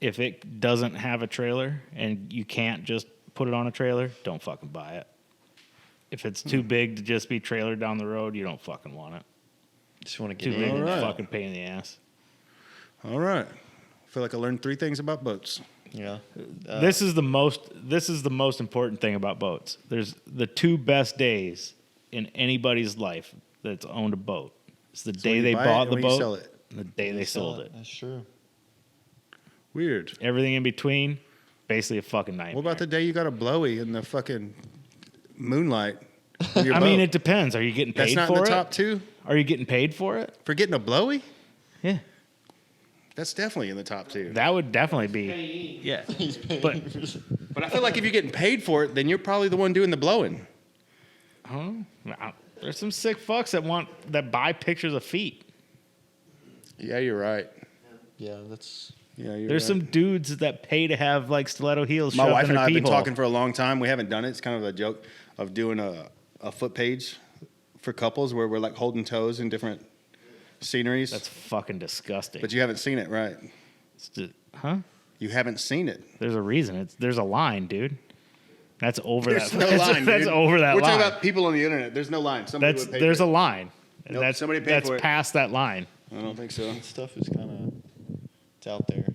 if it doesn't have a trailer and you can't just put it on a trailer, don't fucking buy it. If it's too big to just be trailered down the road, you don't fucking want it. Just want to Too get big in. of a Alright. fucking pain in the ass. All right. I feel like I learned 3 things about boats. Yeah. This is the most important thing about boats. There's the 2 best days in anybody's life that's owned a boat. It's the day when you they buy it bought and the when you boat sell it. and the day they sold it. That's true. Weird. Everything in between, basically a fucking nightmare. What about the day you got a blowy in the fucking moonlight? with your I mean, boat? it depends. Are you getting paid That's not for in the it? top 2? Are you getting paid for it? For getting a blowy? Yeah. That's definitely in the top 2. That would definitely be. Yeah. But But I feel like if you're getting paid for it, then you're probably the one doing the blowing. I don't know. There's some sick fucks that buy pictures of feet. Yeah, you're right. Yeah, that's. Yeah, you're There's right. some dudes that pay to have like stiletto heels. My shoved wife in and their I have been pee hole. talking for a long time. We haven't done it. It's kind of a joke of doing a foot page for couples where we're like holding toes in different sceneries. That's fucking disgusting. But you haven't seen it, right? It's just, huh? You haven't seen it. There's a reason. There's a line, dude. That's over There's that. no that's, line. That's dude. over that We're line. talking about people on the internet. There's no line. Somebody would pay There's for a it. line. Nope, That's somebody paid that's for it. past that line. I don't think so. That stuff is kind of. It's out there.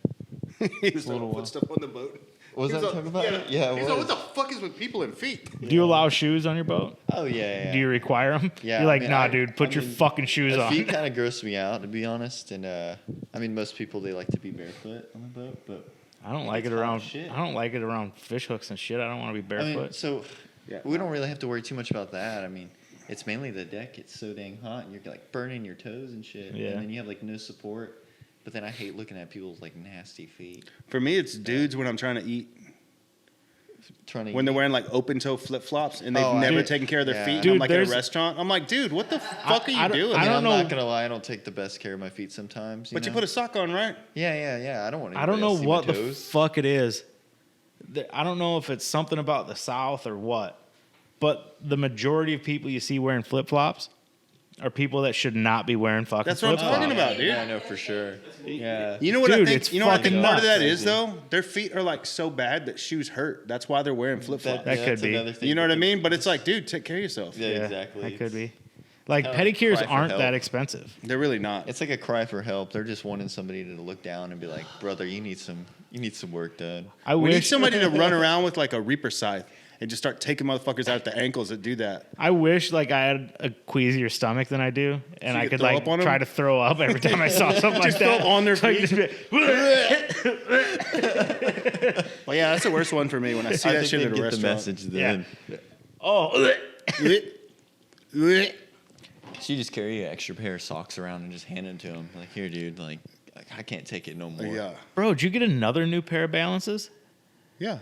He was little trying to put while. stuff on the boat. Was He that all- talking about it? Yeah, it He's all, was. what the fuck is with people and feet? Do you allow shoes on your boat? Oh, yeah. Do you require them? Yeah, You're like, I mean, nah, I- dude. Put I your mean, fucking shoes The on. feet kind of gross me out, to be honest. And I mean, most people they like to be barefoot on the boat, but I don't like it it's hot around. as shit. I don't like it around fish hooks and shit. I don't want to be I barefoot. mean, so Yeah. we don't really have to worry too much about that. I mean, it's mainly the deck. It's so dang hot, and you're like burning your toes and shit. Yeah. And then you have like no support. But then I hate looking at people's like nasty feet. For me, it's dudes when I'm trying to eat. Trying to When they're eat. wearing like open toe flip flops and they've Oh, never Dude, taken care of their yeah. feet. And Dude, I'm like at a there's- restaurant. I'm like, dude, what the fuck are you I don't- doing? I I don't am know- not gonna lie, I don't take the best care of my feet sometimes. But you put a sock on, right? yeah. I don't want. I don't know anybody else to see what my the toes. fuck it is. I don't know if it's something about the South or what, but the majority of people you see wearing flip flops are people that should not be wearing fucking That's what I'm flip flops. talking about, dude. Yeah, I know for sure. Yeah. You know what I Dude, think? it's You know what I think fucking part of that nuts. is though? Their feet are like so bad that shoes hurt. That's why they're wearing flip flops. That could that's be. another thing. You know what I mean? But it's like, dude, take care of yourself. Yeah, Yeah, exactly. That could be. Like pedicures cry for aren't help. that expensive. They're really not. It's like a cry for help. They're just wanting somebody to look down and be like, brother, you need some work done. I We need wish somebody to run around with like a reaper scythe and just start taking motherfuckers out at the ankles that do that. I wish like I had a queasier stomach than I do, and So you I could could throw like up on 'em? try to throw up every time I saw something like Just throw that. on their So I feet. just be- Well, yeah, that's the worst one for me when I see I that think shit they at a get the restaurant. message then. Yeah. Oh, So you just carry an extra pair of socks around and just hand it to him. Like, here, dude, like I can't take it no more. Yeah. bro, did you get another new pair of balances? Yeah.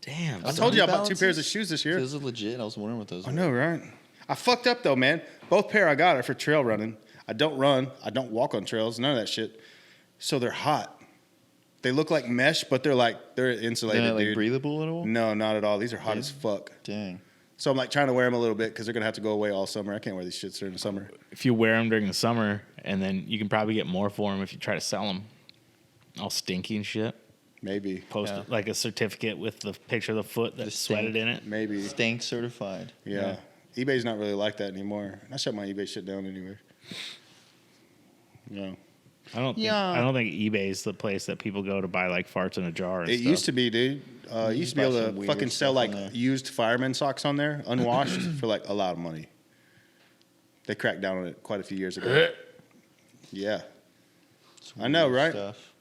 Damn. I told you I bought 2 pairs of shoes this year. Those are legit. I was wondering what those I were. know, right? I fucked up though, man. Both pair I got are for trail running. I don't run. I don't walk on trails. None of that shit. So they're hot. They look like mesh, but they're insulated, They're not, like dude. breathable at all? No, not at all. These are hot Yeah. as fuck. Dang. So I'm like trying to wear them a little bit because they're gonna have to go away all summer. I can't wear these shits during the summer. If you wear them during the summer, and then you can probably get more for them if you try to sell them. All stinky and shit. Maybe. Post Yeah. like a certificate with the picture of the foot that The sweated stink. in it. Maybe. Stank certified. Yeah. eBay's not really like that anymore. I shut my eBay shit down anyway. No. I don't think eBay's the place that people go to buy like farts in a jar. And It stuff. used to be, dude. You used to be buy able some to weird fucking sell stuff like on there. used fireman socks on there, unwashed, for like a lot of money. They cracked down on it quite a few years ago. Yeah. I know, Weird right? Stuff.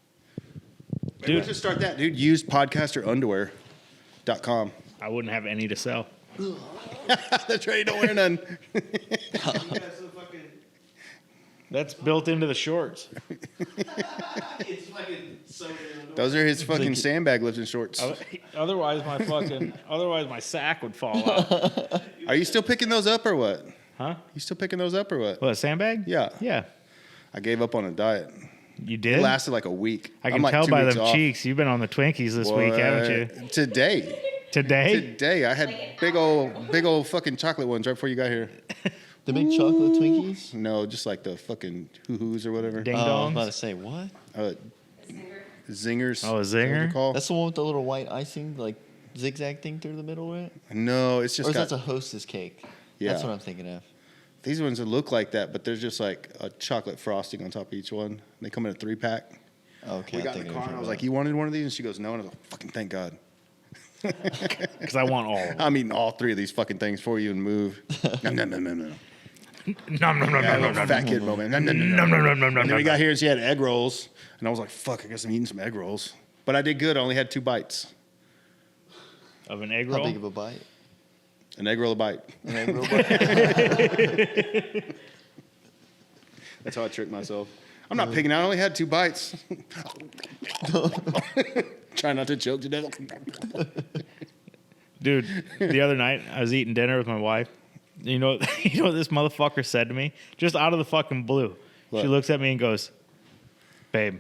Dude, let's just start that, dude. Usedpodcasterunderwear.com. I wouldn't have any to sell. That's right. You don't wear none. That's built into the shorts. Those are his fucking sandbag lifting shorts. Otherwise, my sack would fall out. Are you still picking those up or what? Huh? You still picking those up or what? What, a sandbag? Yeah. Yeah. I gave up on a diet. You It did? lasted like a week. I I'm can like tell 2 by weeks them off. cheeks. You've been on the Twinkies this week, haven't you? Today. Today? I had big old fucking chocolate ones right before you got here. The big chocolate Twinkies? No, just like the fucking hoo-hoos or whatever. Ding Oh, I was dongs? about to say, what? Zingers. Oh, a is that what they're zinger? called? That's the one with the little white icing, like zigzag thing through the middle of it? No, it's Or just is got, that a Hostess cake? Yeah. That's what I'm thinking of. these ones that look like that, but there's just like a chocolate frosting on top of each one. They come in a 3-pack. Okay, We I'm got in thinking the car of and I was that. like, "You wanted one of these?" And she goes, "No." And I was like, "Fucking thank God." Because I want all of them. I'm eating all 3 of these fucking things for you and move. Nom, nom, nom, nom, nom. Nom, nom, nom, Yeah, a nom, little nom, fat kid moment. Nom, nom, nom, nom. nom, nom, nom, nom, And then we nom. got here and she had egg rolls, and I was like, "Fuck, I guess I'm eating some egg rolls." But I did good. I only had 2 bites. Of an egg How roll? big of a bite? An egg roll a bite. An egg roll bite? That's how I tricked myself. I'm not picking out. I only had 2 bites. Try not to choke to death. Dude, the other night I was eating dinner with my wife. You know what this motherfucker said to me? Just out of the fucking blue. What? She looks at me and goes, "Babe,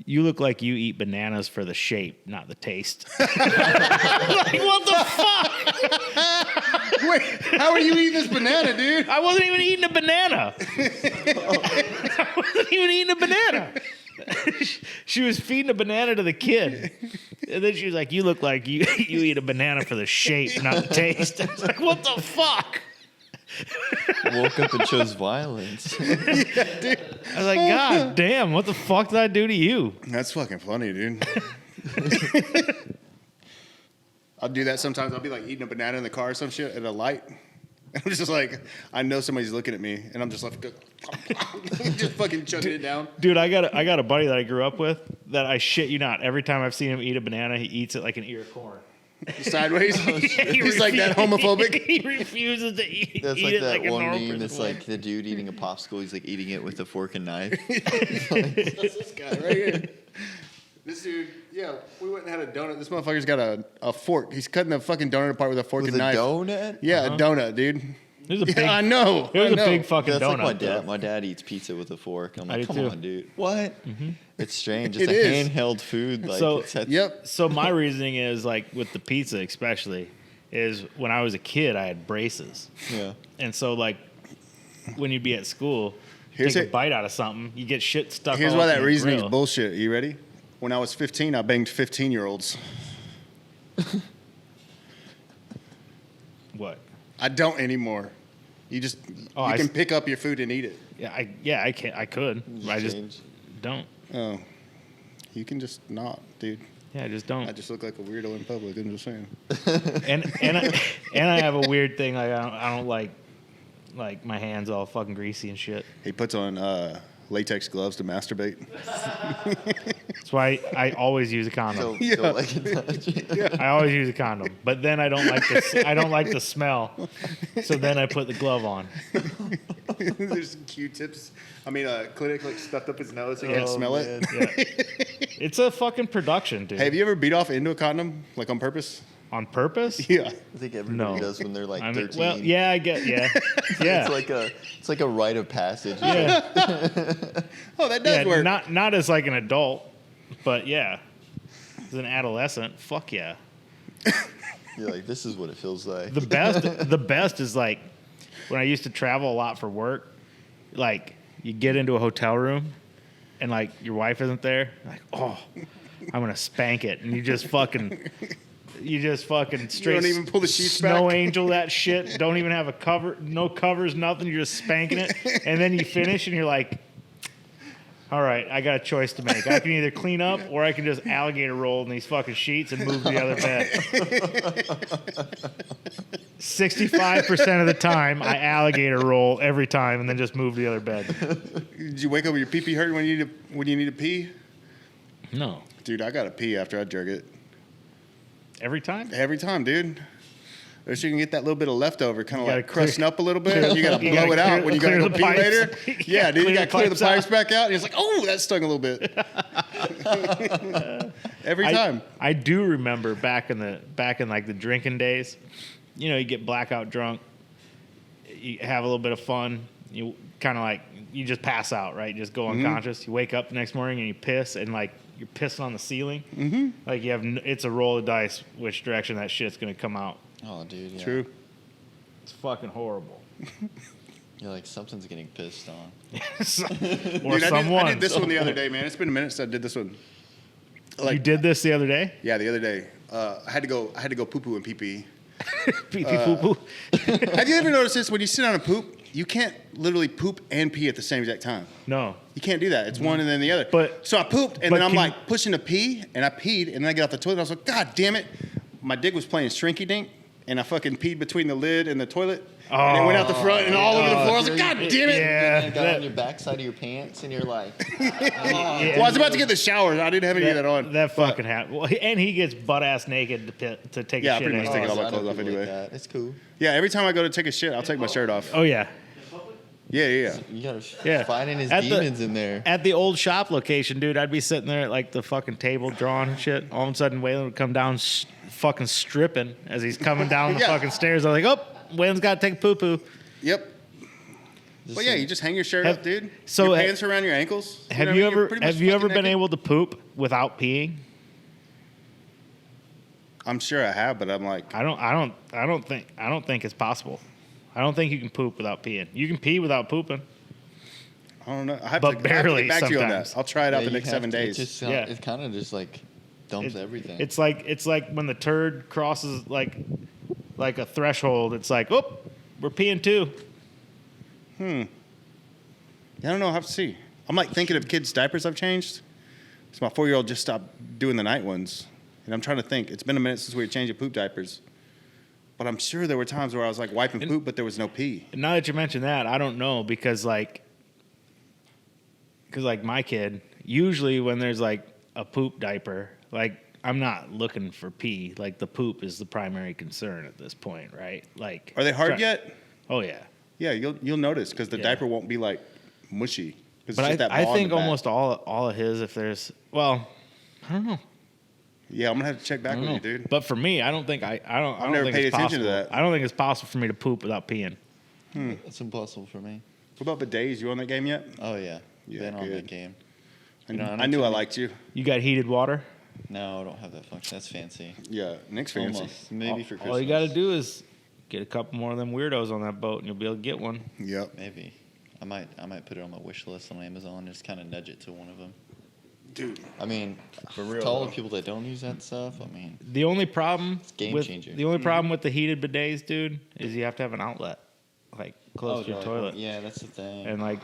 you look like you eat bananas for the shape, not the taste." Like, what the fuck? Wait, how are you eating this banana, dude? I wasn't even eating a banana. I wasn't even eating a banana. She was feeding a banana to the kid. And then she was like, "You look like you eat a banana for the shape, not the taste." I was like, what the fuck? Woke up and chose violence. I was like, God damn, what the fuck did I do to you? That's fucking funny, dude. I'll do that sometimes. I'll be like eating a banana in the car or some shit at a light. I'm just like, I know somebody's looking at me, and I'm just like, just fucking chugging it down. Dude, I got a buddy that I grew up with that I shit you not. Every time I've seen him eat a banana, he eats it like an ear of corn. Sideways. He's like that refu- homophobic. He refuses to eat, That's eat like it that like a one normal meme person that's would. like the dude eating a popsicle. He's like eating it with a fork and knife. That's this guy right here. This dude, yeah, we went and had a donut. This motherfucker's got a fork. He's cutting the fucking donut apart with a fork With and a knife. donut? Yeah, a donut, dude. There's a Yeah, big, I know. There's I a know. big fucking That's donut. like my though. dad. My dad eats pizza with a fork. I'm I like, do come too. on, dude. What? It's strange. It's It a is. handheld food. Like, So- it's- Yep. So my reasoning is like with the pizza especially is when I was a kid I had braces. Yeah. And so like when you'd be at school, Here's take a it. bite out of something, you get shit stuck Here's all why up that in your reasoning is grill. bullshit. Are you ready? When I was 15, I banged 15-year-olds. What? I don't anymore. You just Oh, you can pick up your food and eat it. I can. I could. I just Change. don't. Oh, you can just not, dude. Yeah, I just don't. I just look like a weirdo in public. I'm just saying. and I have a weird thing. Like I don't like my hands all fucking greasy and shit. He puts on latex gloves to masturbate. That's why I always use a condom. So like it. I always use a condom, but then I don't like the smell. So then I put the glove on. There's Q-tips. I mean, clinic like stuffed up his nose so you can't Oh, smell man. it. Yeah. It's a fucking production, dude. Hey, have you ever beat off into a condom like on purpose? On purpose? Yeah. I think everybody No. does when they're like I mean, 13. well, yeah, I get, yeah, yeah. It's like a rite of passage. Yeah. Oh, that does work. Not as like an adult, but yeah, as an adolescent, fuck yeah. You're like, this is what it feels like. The best is like when I used to travel a lot for work. Like you get into a hotel room, and like your wife isn't there. Like, oh, I'm gonna spank it, and you just fucking straight. You don't even pull the sheets snow back? angel that shit. Don't even have a cover, no covers, nothing. You're just spanking it, and then you finish, and you're like, all right, I got a choice to make. I can either clean up or I can just alligator roll in these fucking sheets and move to the other bed. 65% of the time, I alligator roll every time and then just move to the other bed. Did you wake up with your pee-pee hurting when you need to pee? No. Dude, I gotta pee after I jerk it. Every time? Every time, dude. Or so you can get that little bit of leftover, kind of gotta like crusting up a little bit, and you gotta you blow gotta it out clear- when you gotta clear go the pee pipes. later. You Yeah, dude, you gotta clear the pipes out. back out. And it's like, oh, that stung a little bit. Every time. I do remember back in like the drinking days, you know, you get blackout drunk, you have a little bit of fun, you kind of like, you just pass out, right? Just go unconscious. You wake up the next morning and you piss, and like you're pissing on the ceiling. Mm-hmm. Like you have, it's a roll of dice which direction that shit's gonna come out. Oh, dude. Yeah. True. It's fucking horrible. You're like, something's getting pissed on. Or Dude, someone. I did this one the other day, man. It's been a minute since I did this one. You did this the other day? Yeah, the other day. I had to go poo-poo and pee-pee. Pee pee poo poo. Have you ever noticed this? When you sit on a poop, you can't literally poop and pee at the same exact time. No. You can't do that. It's one and then the other. But- so I pooped, and but then I'm can- like pushing to pee, and I peed, and then I get off the toilet. And I was like, God damn it! My dick was playing Shrinky Dink, and I fucking peed between the lid and the toilet, and it went out the front and all over the floor. I was like, God damn it! Yeah. You got on your backside of your pants, and you're like, Yeah. Well, I was about to get the shower. I didn't have any of that on. That fucking happened. Well, and he gets butt ass naked to take Yeah, a shit. pretty much anyway. take all my I know clothes off people like anyway. that. It's cool. Yeah, every time I go to take a shit, I'll take my shirt off. Oh yeah. Yeah. You gotta Yeah. finding his At the- demons in there. At the old shop location, dude, I'd be sitting there at like the fucking table drawing and shit. All of a sudden, Waylon would come down fucking stripping as he's coming down the Yeah. fucking stairs. I'm like, oh, Waylon's got to take a poo poo. Yep. Just Well, yeah, like- you just hang your shirt Have- up, dude. so your ha- pants around your ankles. Have know you what I mean? You're ever pretty much been fucking naked. able to poop without peeing? I'm sure I have, but I'm like, I don't think it's possible. I don't think you can poop without peeing. You can pee without pooping. I don't know. I have But to, I have to barely get back to you on sometimes. that. I'll try it out Yeah, the you next have 7 to. days. It just Yeah. it kind of just like dumps everything. It's like when the turd crosses like a threshold. It's like, oh, we're peeing too. I don't know. I'll have to see. I'm like thinking of kids' diapers I've changed. So my 4-year-old just stopped doing the night ones. And I'm trying to think. It's been a minute since we were changing poop diapers. But I'm sure there were times where I was like wiping poop, but there was no pee. And now that you mention that, I don't know because my kid, usually when there's like a poop diaper, like I'm not looking for pee. Like the poop is the primary concern at this point, right? Like, Are they hard yet? Oh yeah. Yeah, you'll notice because the Yeah. diaper won't be like mushy. 'Cause it's But just that I ball in think the back. almost all of his, if there's, well, I don't know. Yeah, I'm gonna have to check back I with don't you, know. dude. But for me, I don't think I don't never think paid it's attention to possible. that. I don't think it's possible for me to poop without peeing. It's impossible for me. What about bidets? You on that game yet? Oh yeah, Yeah, been on good. that game. I, You know, I knew I liked you. You got heated water? No, I don't have that function. That's fancy. Yeah, Nick's fancy. Almost. Maybe for Christmas. All you got to do is get a couple more of them weirdos on that boat, and you'll be able to get one. Yep. Maybe. I might put it on my wish list on Amazon and just kind of nudge it to one of them. Dude. I mean, For real, to all though. the people that don't use that stuff, I mean, The only problem game with changer. the only problem with the heated bidets, dude, is you have to have an outlet. Like close to your toilet. Yeah, that's the thing. And like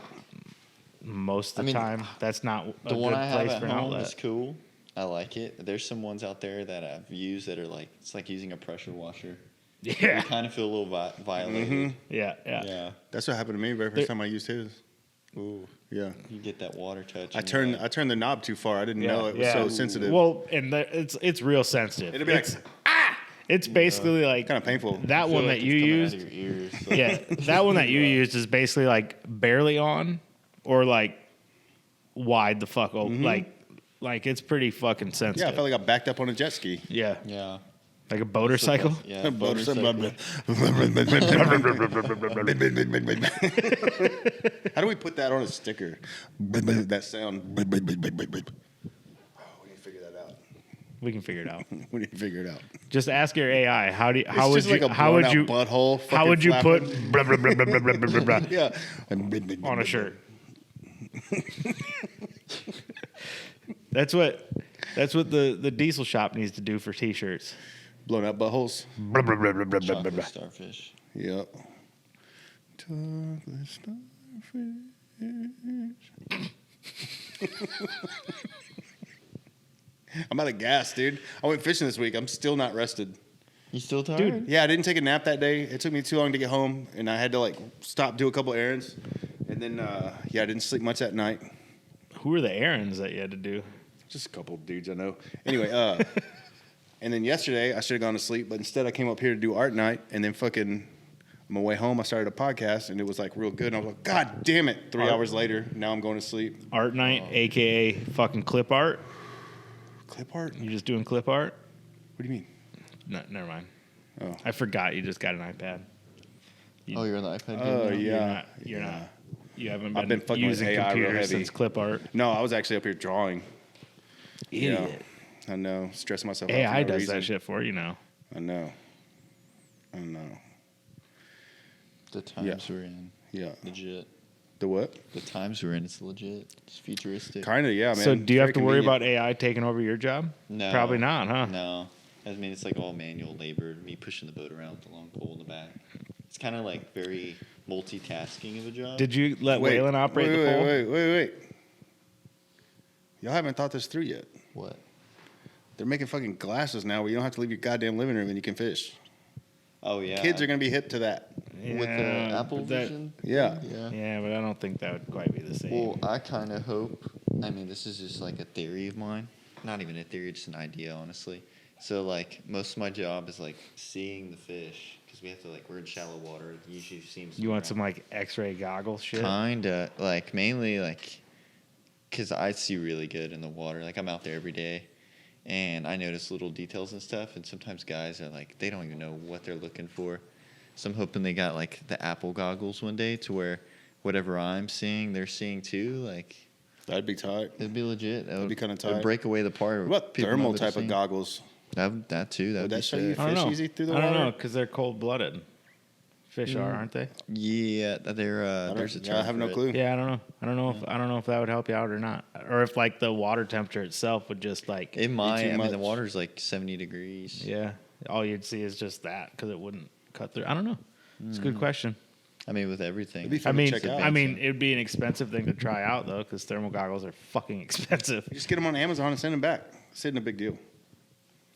most of the time, that's not a The one good I have place at for an home outlet. is cool. I like it. There's some ones out there that I've used that are like, it's like using a pressure washer. Yeah. You kind of feel a little violated. Yeah. Yeah. That's what happened to me very first time I used his. Ooh. Yeah. You get that water touch. I turned the knob too far. I didn't know it was so sensitive. Well, and it's real sensitive. It'll be it's, It's basically like kind of painful. that one that you used. Yeah, that one that you used is basically like barely on, or like wide the fuck open. Like it's pretty fucking sensitive. Yeah, I felt like I backed up on a jet ski. Yeah, Yeah. like a motorcycle. Yeah. Motorcycle. How do we put that on a sticker? That sound. Oh, we need to figure that out. We can figure it out. We need to figure it out. Just ask your AI. How would Like you? a How would you? butthole? How would you put flapping. blah, blah, blah, blah, blah, blah, blah, blah, Yeah. on a shirt? That's what the diesel shop needs to do for t-shirts. Blown out buttholes. Blah, blah, blah, blah, blah, blah, blah. Chocolate starfish. Yep. Chocolate starfish. I'm out of gas, dude. I went fishing this week. I'm still not rested. You still tired? Dude. Yeah, I didn't take a nap that day. It took me too long to get home, and I had to like stop, do a couple errands, and then I didn't sleep much that night. Who are the errands that you had to do? Just a couple dudes I know. Anyway, and then yesterday I should have gone to sleep, but instead I came up here to do art night, and then fucking on my way home I started a podcast, and it was like real good. And I was like, God damn it! 3 hours later, now I'm going to sleep. Art night, aka fucking clip art. Clip art? You just doing clip art? What do you mean? No, never mind. Oh. I forgot you just got an iPad. Oh, you're on the iPad? Oh, game now? yeah. You're not. You haven't I've been, been fucking with using AI real computers heavy. since clip art. No, I was actually up here drawing. Idiot. Yeah. I know. Stressing myself out. AI for no does reason. that shit for you now. I know. The times we're in. Yeah. Legit. The what? The times we're in, it's legit. It's futuristic. Kind of, yeah, man. So do you have Very to worry convenient. about AI taking over your job? No. Probably not, huh? No. I mean, it's like all manual labor, me pushing the boat around with the long pole in the back. It's kind of like very multitasking of a job. Did you let Waylon operate the pole? Wait. Y'all haven't thought this through yet. What? They're making fucking glasses now where you don't have to leave your goddamn living room and you can fish. Oh, yeah. Kids are going to be hip to that. With the Apple but that- Vision? Yeah. Yeah. Yeah, but I don't think that would quite be the same. Well, I kind of hope. I mean, this is just like a theory of mine. Not even a theory, just an idea, honestly. So, like, most of my job is like seeing the fish because we have to we're in shallow water. It usually seems. You want some like X-ray goggles shit? Kinda mainly because I see really good in the water. Like I'm out there every day, and I notice little details and stuff. And sometimes guys are they don't even know what they're looking for. So I'm hoping they got the Apple goggles one day to where whatever I'm seeing, they're seeing too. That'd be tight. It'd be legit. That'd be kinda It would tight. break away the part. What about people thermal never type seen. of goggles? That too. That Would would be that show you sick. I don't fish know. easy through the I don't water? know because they're cold-blooded. Fish are, aren't they? Yeah, there's a term. I have for no it. clue. Yeah, I don't know. I don't know if that would help you out or not, or if the water temperature itself would just It might. too I mean, much. the water's 70 degrees. yeah. All you'd see is just that because it wouldn't cut through. I don't know. It's a good question. I mean, with everything. It'd be fun to check out. I mean, it'd be an expensive thing to try out though, because thermal goggles are fucking expensive. You just get them on Amazon and send them back. It's not a big deal.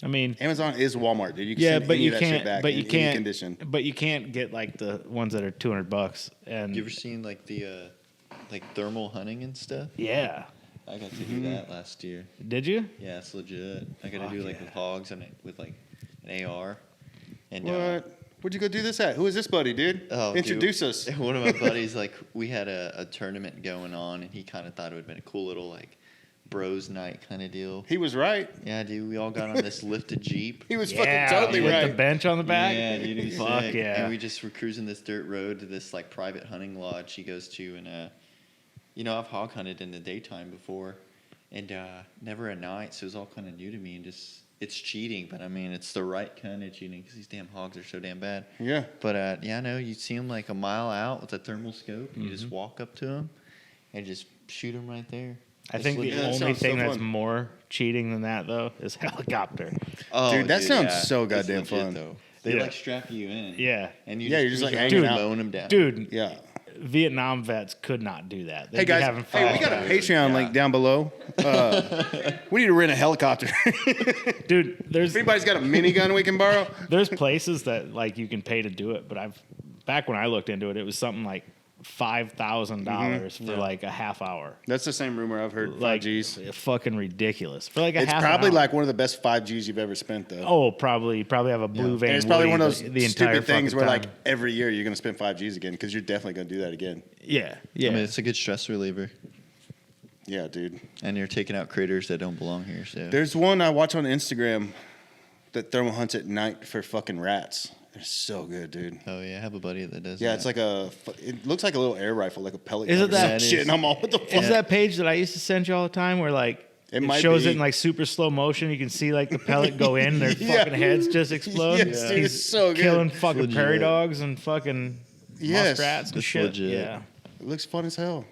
I mean, Amazon is Walmart, dude. You can yeah, send but any you of that shit can't. back But in you any can't. condition. But you can't get the ones that are $200. And You ever seen the thermal hunting and stuff? yeah, I got to do that last year. did you? Yeah, it's legit. I got to Fuck do yeah. with hogs and with an AR. And What? Where'd you go do this at? Who is this buddy, dude? Oh, Introduce dude. us. One of my buddies, we had a tournament going on, and he kind of thought it would have been a cool little bros night kind of deal. He was right. Yeah, dude, we all got on this lifted Jeep. He was Yeah, fucking totally with right. the bench on the back. Yeah, dude, it was Fuck sick. yeah. And we just were cruising this dirt road to this private hunting lodge he goes to, and I've hog hunted in the daytime before, and never at night, so it was all kind of new to me, and just it's cheating, but I mean it's the right kind of cheating because these damn hogs are so damn bad. Yeah. But yeah, no, you see them a mile out with a thermal scope. You just walk up to them and just shoot them right there. I It's think the legit. that only sounds so thing that's fun. more cheating than that though is helicopter. Oh, Dude, that sounds yeah. so It's goddamn legit, fun. though. They Yeah. like strap you in. Yeah. And you Yeah, you're just, like, hanging hanging out, out. mowing them down. Dude, Yeah. Vietnam vets could not do that. They'd Hey be guys, having hey, we got a flashbacks. Patreon link down below. We need to rent a helicopter. Dude, If anybody's got a minigun we can borrow, there's places that like you can pay to do it, but back when I looked into it, it was something like $5,000 for like a half hour. that's the same rumor I've heard. Like 5Gs. fucking ridiculous for like a It's half. probably an hour. like one of the best 5Gs you've ever spent, though. Oh, probably have a blue vein. And it's probably Woody one of those the entire stupid things fucking where, like, time. every year you're going to spend 5Gs again because you're definitely going to do that again. yeah. I mean, it's a good stress reliever. Yeah, dude. And you're taking out critters that don't belong here. So There's one I watch on Instagram that thermal hunts at night for fucking rats. They're so good, dude. oh yeah, I have a buddy that does. Yeah, that. it's like it looks like a little air rifle, like a pellet. Is gun it or that- some Yeah, it shit? is. And I'm all, what the fuck? Is that page that I used to send you all the time where like It it might shows be. it in like super slow motion? You can see like the pellet go in, their Yeah. fucking heads just explode. Yes, dude, He's it's so good. killing fucking Legit. prairie dogs and fucking Yes. muskrats and It's shit. legit. Yeah. It looks fun as hell.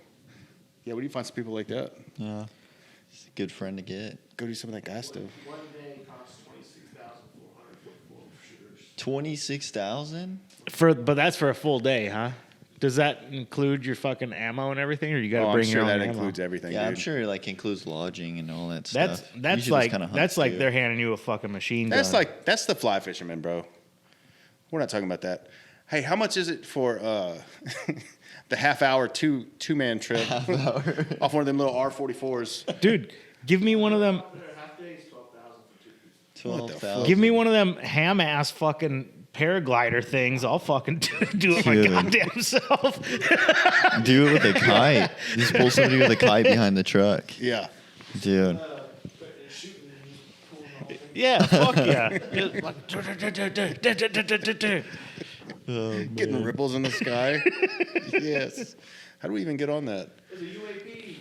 Yeah, where do you find some people like that? Yeah, it's a good friend to get. Go do some of that gas stuff. One day costs 26,400 for shooters. 26,000. But that's for a full day, huh? Does that include your fucking ammo and everything, or you got to Oh, I'm bring your sure own that ammo? includes everything. Yeah, I'm dude. sure it like includes lodging and all that That's stuff. that's Usually like just kinda hunt, that's like too. they're handing you a fucking machine gun. That's the fly fisherman, bro. We're not talking about that. Hey, how much is it for the half-hour two-man trip off one of them little R44s? dude. Give me one of them. Their half day is 12,000 for 2 people. 12,000. Give me one of them ham ass fucking paraglider things. I'll fucking do it my Dude. goddamn self. Do it with a kite. Just pull somebody with a kite behind the truck, Yeah. dude. Shooting and pulling the whole thing. Yeah, fuck yeah. Just like- Getting ripples in the sky. Yes. How do we even get on that? There's a UAP.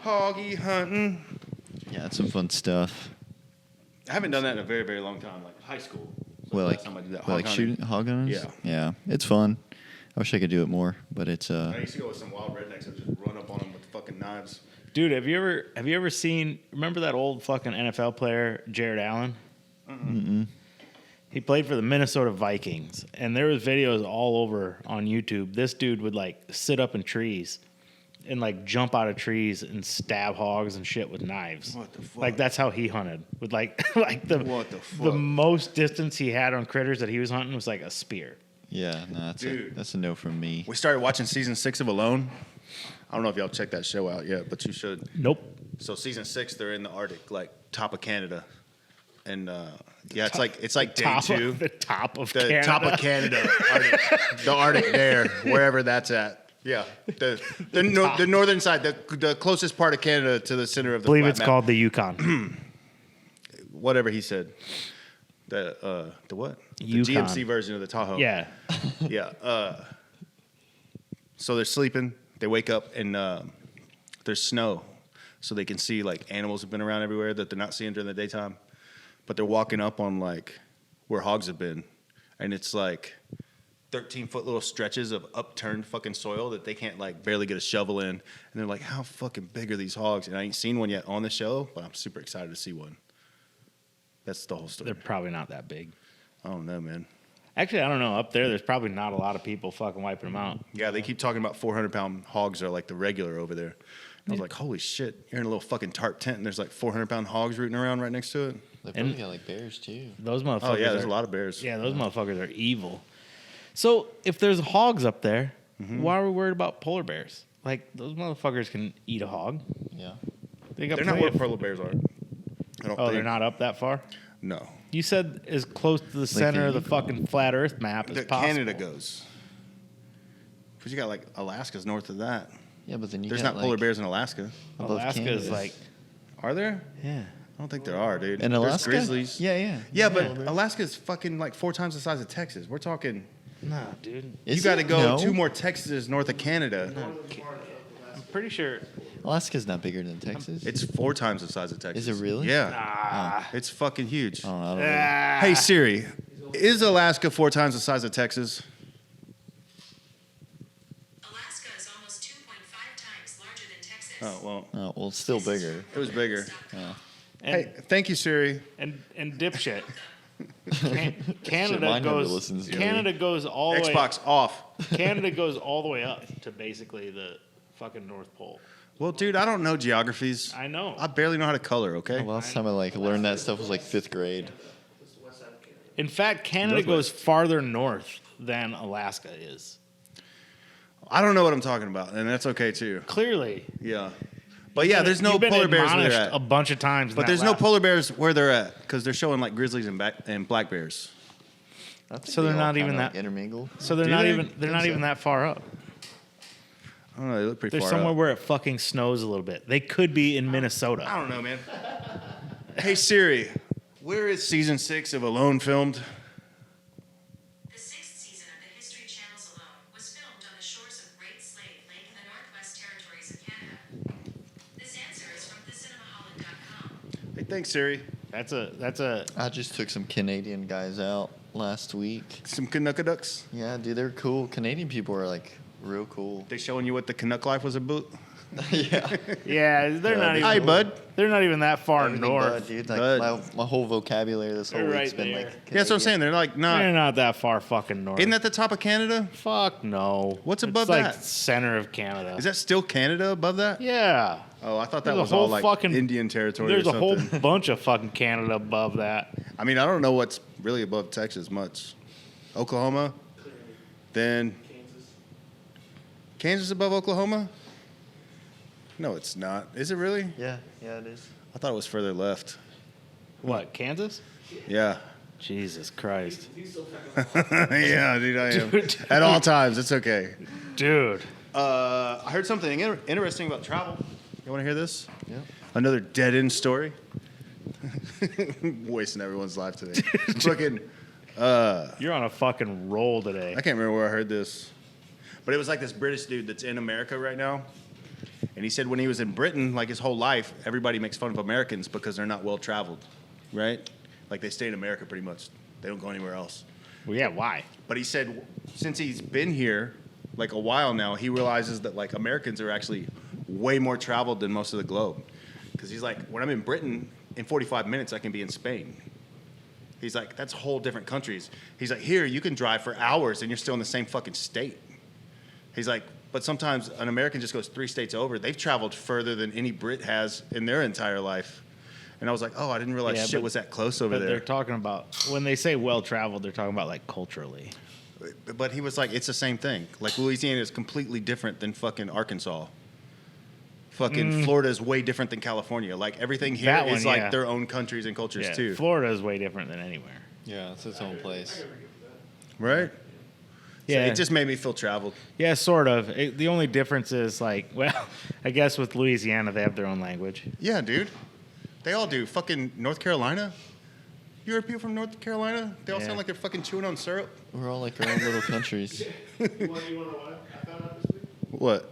Hoggy hunting. Yeah, it's some fun stuff. I haven't done that in a very, very long time, like high school. Well, last time I did that. well, Hog like hunting. shooting hog hunters. Yeah. Yeah, it's fun. I wish I could do it more, but it's I used to go with some wild rednecks and just run up on them with fucking knives. Dude, have you ever seen? Remember that old fucking NFL player Jared Allen? He played for the Minnesota Vikings, and there was videos all over on YouTube. This dude would like sit up in trees and like jump out of trees and stab hogs and shit with knives. What the fuck? Like that's how he hunted. With like like the What the fuck? the most distance he had on critters that he was hunting was like a spear. yeah. No, Dude. that's a no from me. We started watching season 6 of Alone. I don't know if y'all checked that show out yet, but you should. Nope. So season 6, they're in the Arctic, like top of Canada, and yeah, it's like day Top 2. of, the top of The Canada. top of Canada, Arctic, the Arctic there, wherever that's at. Yeah, the northern side, the closest part of Canada to the center of the I believe flat it's map. called the Yukon. Whatever he said. The what? The Yukon. GMC version of the Tahoe. Yeah. Yeah. So they're sleeping. They wake up and there's snow, so they can see like animals have been around everywhere that they're not seeing during the daytime. But they're walking up on like where hogs have been, and it's like 13-foot little stretches of upturned fucking soil that they can't like barely get a shovel in. And they're like, how fucking big are these hogs? And I ain't seen one yet on the show, but I'm super excited to see one. That's the whole story. They're probably not that big. I don't know, man. Actually, I don't know. Up there's probably not a lot of people fucking wiping them out. Yeah, they keep talking about 400-pound hogs are like the regular over there. I was like, holy shit, you're in a little fucking tarp tent and there's like 400-pound hogs rooting around right next to it. They And- probably got like bears too. Those motherfuckers. Oh, yeah, there's are- a lot of bears. Yeah, those motherfuckers are evil. So if there's hogs up there, why are we worried about polar bears? Like those motherfuckers can eat a hog. Yeah. They got They're not plenty where of- polar bears are. I don't Oh, think. they're not up that far. No. You said as close to the center of the fucking flat Earth map as The possible. Canada goes. Because you got like Alaska's north of that. Yeah, but then you There's got, not polar like, bears in Alaska. above Alaska is Canada. like, Are there? yeah. I don't think there are, dude. In There's Alaska. grizzlies. Yeah. Yeah, but Alaska's fucking like 4 times the size of Texas. We're talking. Nah, dude. Is you got to it? go No. 2 more Texases north of Canada. I'm pretty sure. Alaska's not bigger than Texas. It's 4 times the size of Texas. Is it really? Yeah. Ah. It's fucking huge. I don't know. I don't know. Hey Siri, is Alaska 4 times the size of Texas? Alaska is almost 2.5 times larger than Texas. Oh well, Oh, well, it's still bigger. it was bigger. Yeah. Hey, thank you, Siri. and dipshit. Shit, Canada my number goes. listens to me. Canada goes all the way. Xbox off. Canada goes all the way up to basically the fucking North Pole. Well, dude, I don't know geographies. I know. I barely know how to color. Okay. The last time I learned that stuff was 5th grade. That's the west side of Canada. In fact, Canada goes farther north than Alaska is. I don't know what I'm talking about, and that's okay too. Clearly. Yeah. But yeah, there's no You've been polar bears where admonished they're a at. bunch of times. But there's no polar bears where they're at because they're showing like grizzlies and black bears. I think So they're they all not even kinda, that- intermingled. So they're Do not they? even. They're not even that far up. I don't know. They look pretty They're far somewhere up. where it fucking snows a little bit. They could be in Minnesota. I don't know, man. Hey Siri, where is season 6 of Alone filmed? The sixth season of the History Channel's Alone was filmed on the shores of Great Slave Lake in the Northwest Territories of Canada. This answer is from thecinemaholic.com. Hey, thanks, Siri. That's a. I just took some Canadian guys out last week. Some Canuckaducks. Yeah, dude, they're cool. Canadian people are real cool. They showing you what the Canuck life was about. Yeah. Yeah, they're not even. Hi, bud. They're not even that far Everything north. bud, dude. Like Bud. my whole vocabulary this whole They're week's right been there. like. Yeah, that's what I'm saying. They're like They're not. not that far fucking north. Isn't that the top of Canada? Fuck no. What's above it's like that? center of Canada. Is that still Canada above that? Yeah. Oh, I thought that There's a was all whole like fucking- Indian territory. There's or a whole something. bunch of fucking Canada above that. I mean, I don't know what's really above Texas much. Oklahoma, then Kansas. Kansas above Oklahoma? No, it's not. Is it really? Yeah, it is. I thought it was further left. What, Kansas? Yeah. Jesus Christ. He's so fucking Yeah, dude, I am. Dude. At all times, it's okay. Dude. I heard something interesting about travel. You want to hear this? Yeah. Another dead end story. Wasting everyone's life today. Fucking, You're on a fucking roll today. I can't remember where I heard this, but it was like this British dude that's in America right now. And he said when he was in Britain, like his whole life, everybody makes fun of Americans because they're not well traveled, right? Like they stay in America pretty much. They don't go anywhere else. Well, yeah, why? But he said since he's been here like a while now, he realizes that like Americans are actually way more traveled than most of the globe. Because he's like, when I'm in Britain, in 45 minutes I can be in Spain. He's like, that's whole different countries. He's like, here you can drive for hours and you're still in the same fucking state. He's like, but sometimes an American just goes 3 states over. They've traveled further than any Brit has in their entire life. And I was like, oh, I didn't realize Yeah, shit but- was that close over But they're there. talking about, when they say well traveled, they're talking about like culturally. But he was like, it's the same thing. Like Louisiana is completely different than fucking Arkansas. Fucking Florida is way different than California. Like everything here That is one, like yeah. their own countries and cultures Yeah, too. Florida is way different than anywhere. Yeah, it's its own place. Right? Yeah. So it just made me feel traveled. Yeah, sort of. The only difference is like, well, I guess with Louisiana, they have their own language. Yeah, dude. They all do. Fucking North Carolina. You heard people from North Carolina? They all Yeah. sound like they're fucking chewing on syrup. We're all like our own little countries. You want to know what I found out this week? What?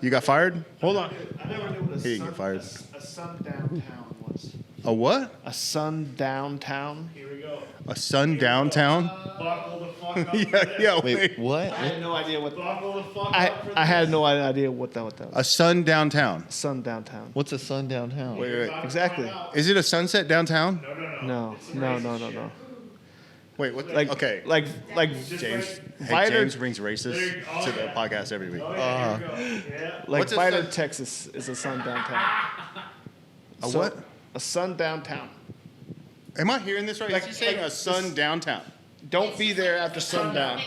You got fired? Hold on. I never knew what He didn't get fired. a sundown town was. A what? A sundown town. Here we go. A sun downtown? Buckle the fuck up. Yeah, Wait, what? I had no idea what. Buckle the fuck up. I had no idea what that was. A sun downtown. Sun downtown. What's a sundown town? Wait. Exactly. Is it a sunset downtown? No. Wait, what? Like okay. Like James. Hey, Viter- James brings racist to the podcast every week. like What's a Viter, sun- Texas is a sundown town. A what? A sundown town. Am I hearing this right? Like- Is he saying like a sun downtown? Don't be there after sundown.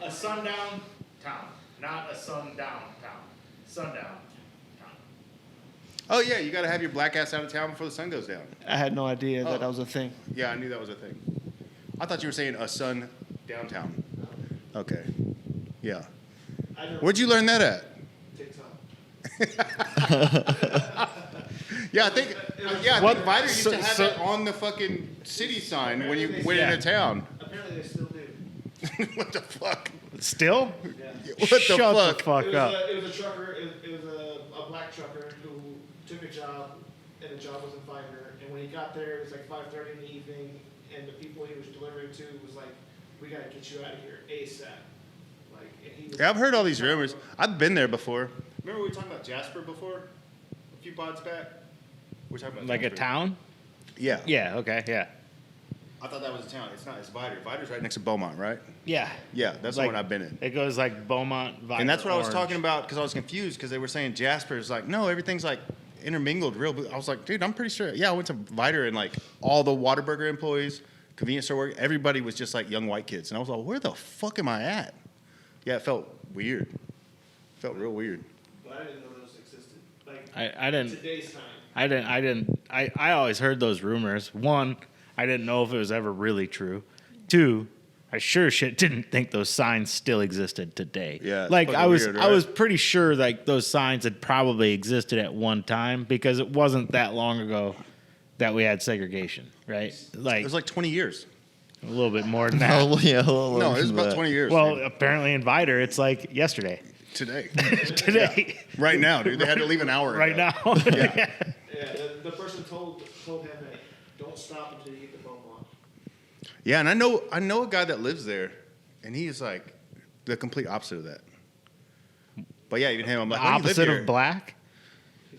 A sundown town, not a sundown town. Sundown town. Oh yeah, you got to have your black ass out of town before the sun goes down. I had no idea that Oh. was a thing. Yeah, I knew that was a thing. I thought you were saying a sun downtown. Okay. Yeah. Where'd you learn that at? Yeah, I think. Yeah, I What? think Viter used So- to have so- that on the fucking city sign when you went into town. Apparently they still do. What the fuck? Still? What the Shut fuck? the fuck up. It was a trucker. It was a black trucker who took a job, and the job wasn't Fiverr. And when he got there, it was like 5:30 in the evening, and the people he was delivering to was like, "We gotta get you out of here ASAP." Like, and he was, Yeah, I've heard all these rumors. I've been there before. Remember we were talking about Jasper before? A few pods back? We're talking about Like a Jasper. town? Yeah. Yeah. Okay. Yeah. I thought that was a town. It's not. It's Vidor. Vidor's right next to Beaumont, right? Yeah. Yeah, that's the Like, one I've been in. It goes like Beaumont, Vidor, And that's what I was Orange. talking about because I was confused because they were saying Jasper's like, no, everything's like intermingled real. I was like, dude, I'm pretty sure. Yeah, I went to Vidor and like all the Whataburger employees, convenience store work, everybody was just like young white kids. And I was like, where the fuck am I at? Yeah, it felt weird. Felt real weird. But I didn't know those existed. Like I didn't. today's time. I always heard those rumors. One, I didn't know if it was ever really true. Two, I sure shit didn't think those signs still existed today. Yeah, it's like fucking I was weird, I right? was pretty sure like those signs had probably existed at one time because it wasn't that long ago that we had segregation, right? Like It was like 20 years. a little bit more than that. Oh, yeah. No, it was about 20 years. Well, dude. apparently in Vidor, it's like yesterday. Today. Today. Right now, dude. They had to leave an hour Right ago. now. Yeah. Yeah, the person told him that don't stop until you get the Beaumont. Yeah, and I know a guy that lives there, and he is like the complete opposite of that. But yeah, even him, I'm like, why do you live Opposite here? of black?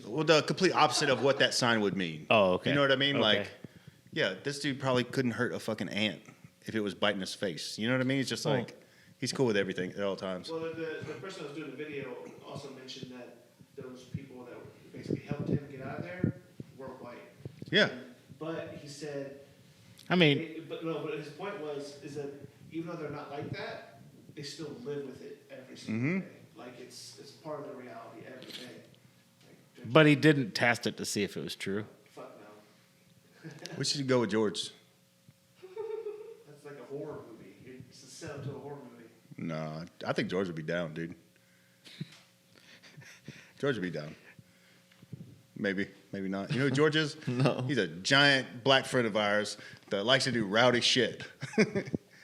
Well, the complete opposite of what that sign would mean. Oh, okay. You know what I mean? Okay. Like, yeah, this dude probably couldn't hurt a fucking ant if it was biting his face. You know what I mean? He's just like, he's cool with everything at all times. Well, the person that was doing the video also mentioned that those people that basically helped him get out of there were white. Yeah. But he said, I mean, but his point is that even though they're not like that, they still live with it every single day. Like it's part of their reality every day. Like, but he didn't test it to see if it was true. fuck no. We should go with George. That's like a horror movie. It's a setup to a horror movie. No, I think George would be down, dude. George would be down. Maybe, maybe not. You know who George is? No. He's a giant black friend of ours that likes to do rowdy shit.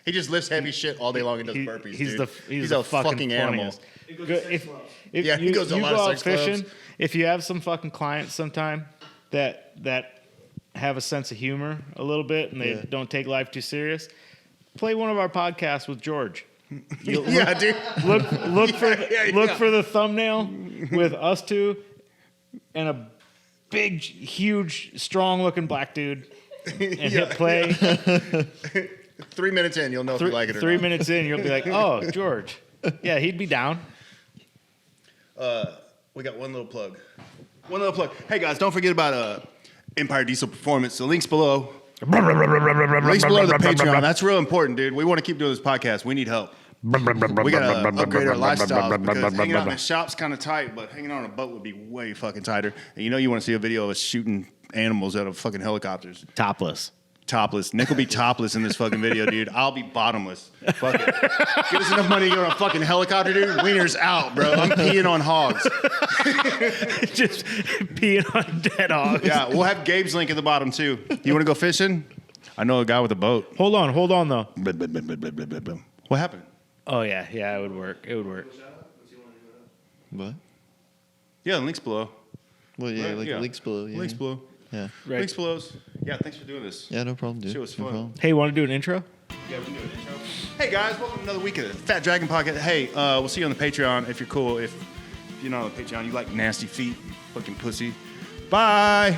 He just lifts heavy shit all day long and does burpees, he's dude. He's a the fucking animal. funniest. It goes Go- to sex if- clubs. If Yeah, he you, goes to a you lot go of out sex clubs. fishing, if you have some fucking clients sometime that have a sense of humor a little bit and they don't take life too serious, play one of our podcasts with George. Yeah, dude. Look for the thumbnail with us two and a big, huge, strong-looking black dude, and hit play. 3 minutes in, you'll know if you like it or not. 3 minutes in, you'll be like, "Oh, George, yeah, he'd be down." We got one little plug. One little plug. Hey guys, don't forget about Empire Diesel Performance. The links below. Links below the Patreon. That's real important, dude. We want to keep doing this podcast. We need help. We gotta upgrade our lifestyles because hanging out in the shop's kind of tight, but hanging out on a boat would be way fucking tighter. And you know you want to see a video of us shooting animals out of fucking helicopters. Topless. topless. Nick will be topless in this fucking video, dude. I'll be bottomless. Fuck it. Give us enough money to go on a fucking helicopter, dude. Wiener's out, bro. I'm peeing on hogs. Just peeing on dead hogs. Yeah, we'll have Gabe's link at the bottom, too. You want to go fishing? I know a guy with a boat. Hold on though. What happened? Oh yeah, it would work. It would work. What? Yeah, the link's below. Well, yeah, Right, like yeah. links below. Yeah. Link's below. Yeah. Right. Links below. Yeah, thanks for doing this. Yeah, no problem, dude. Shit was No fun. problem. Hey, want to do an intro? Yeah, we can do an intro. Hey guys, welcome to another week of the Fat Dragon Podcast. Hey, we'll see you on the Patreon if you're cool. If you're not on the Patreon, you like nasty feet, fucking pussy. Bye.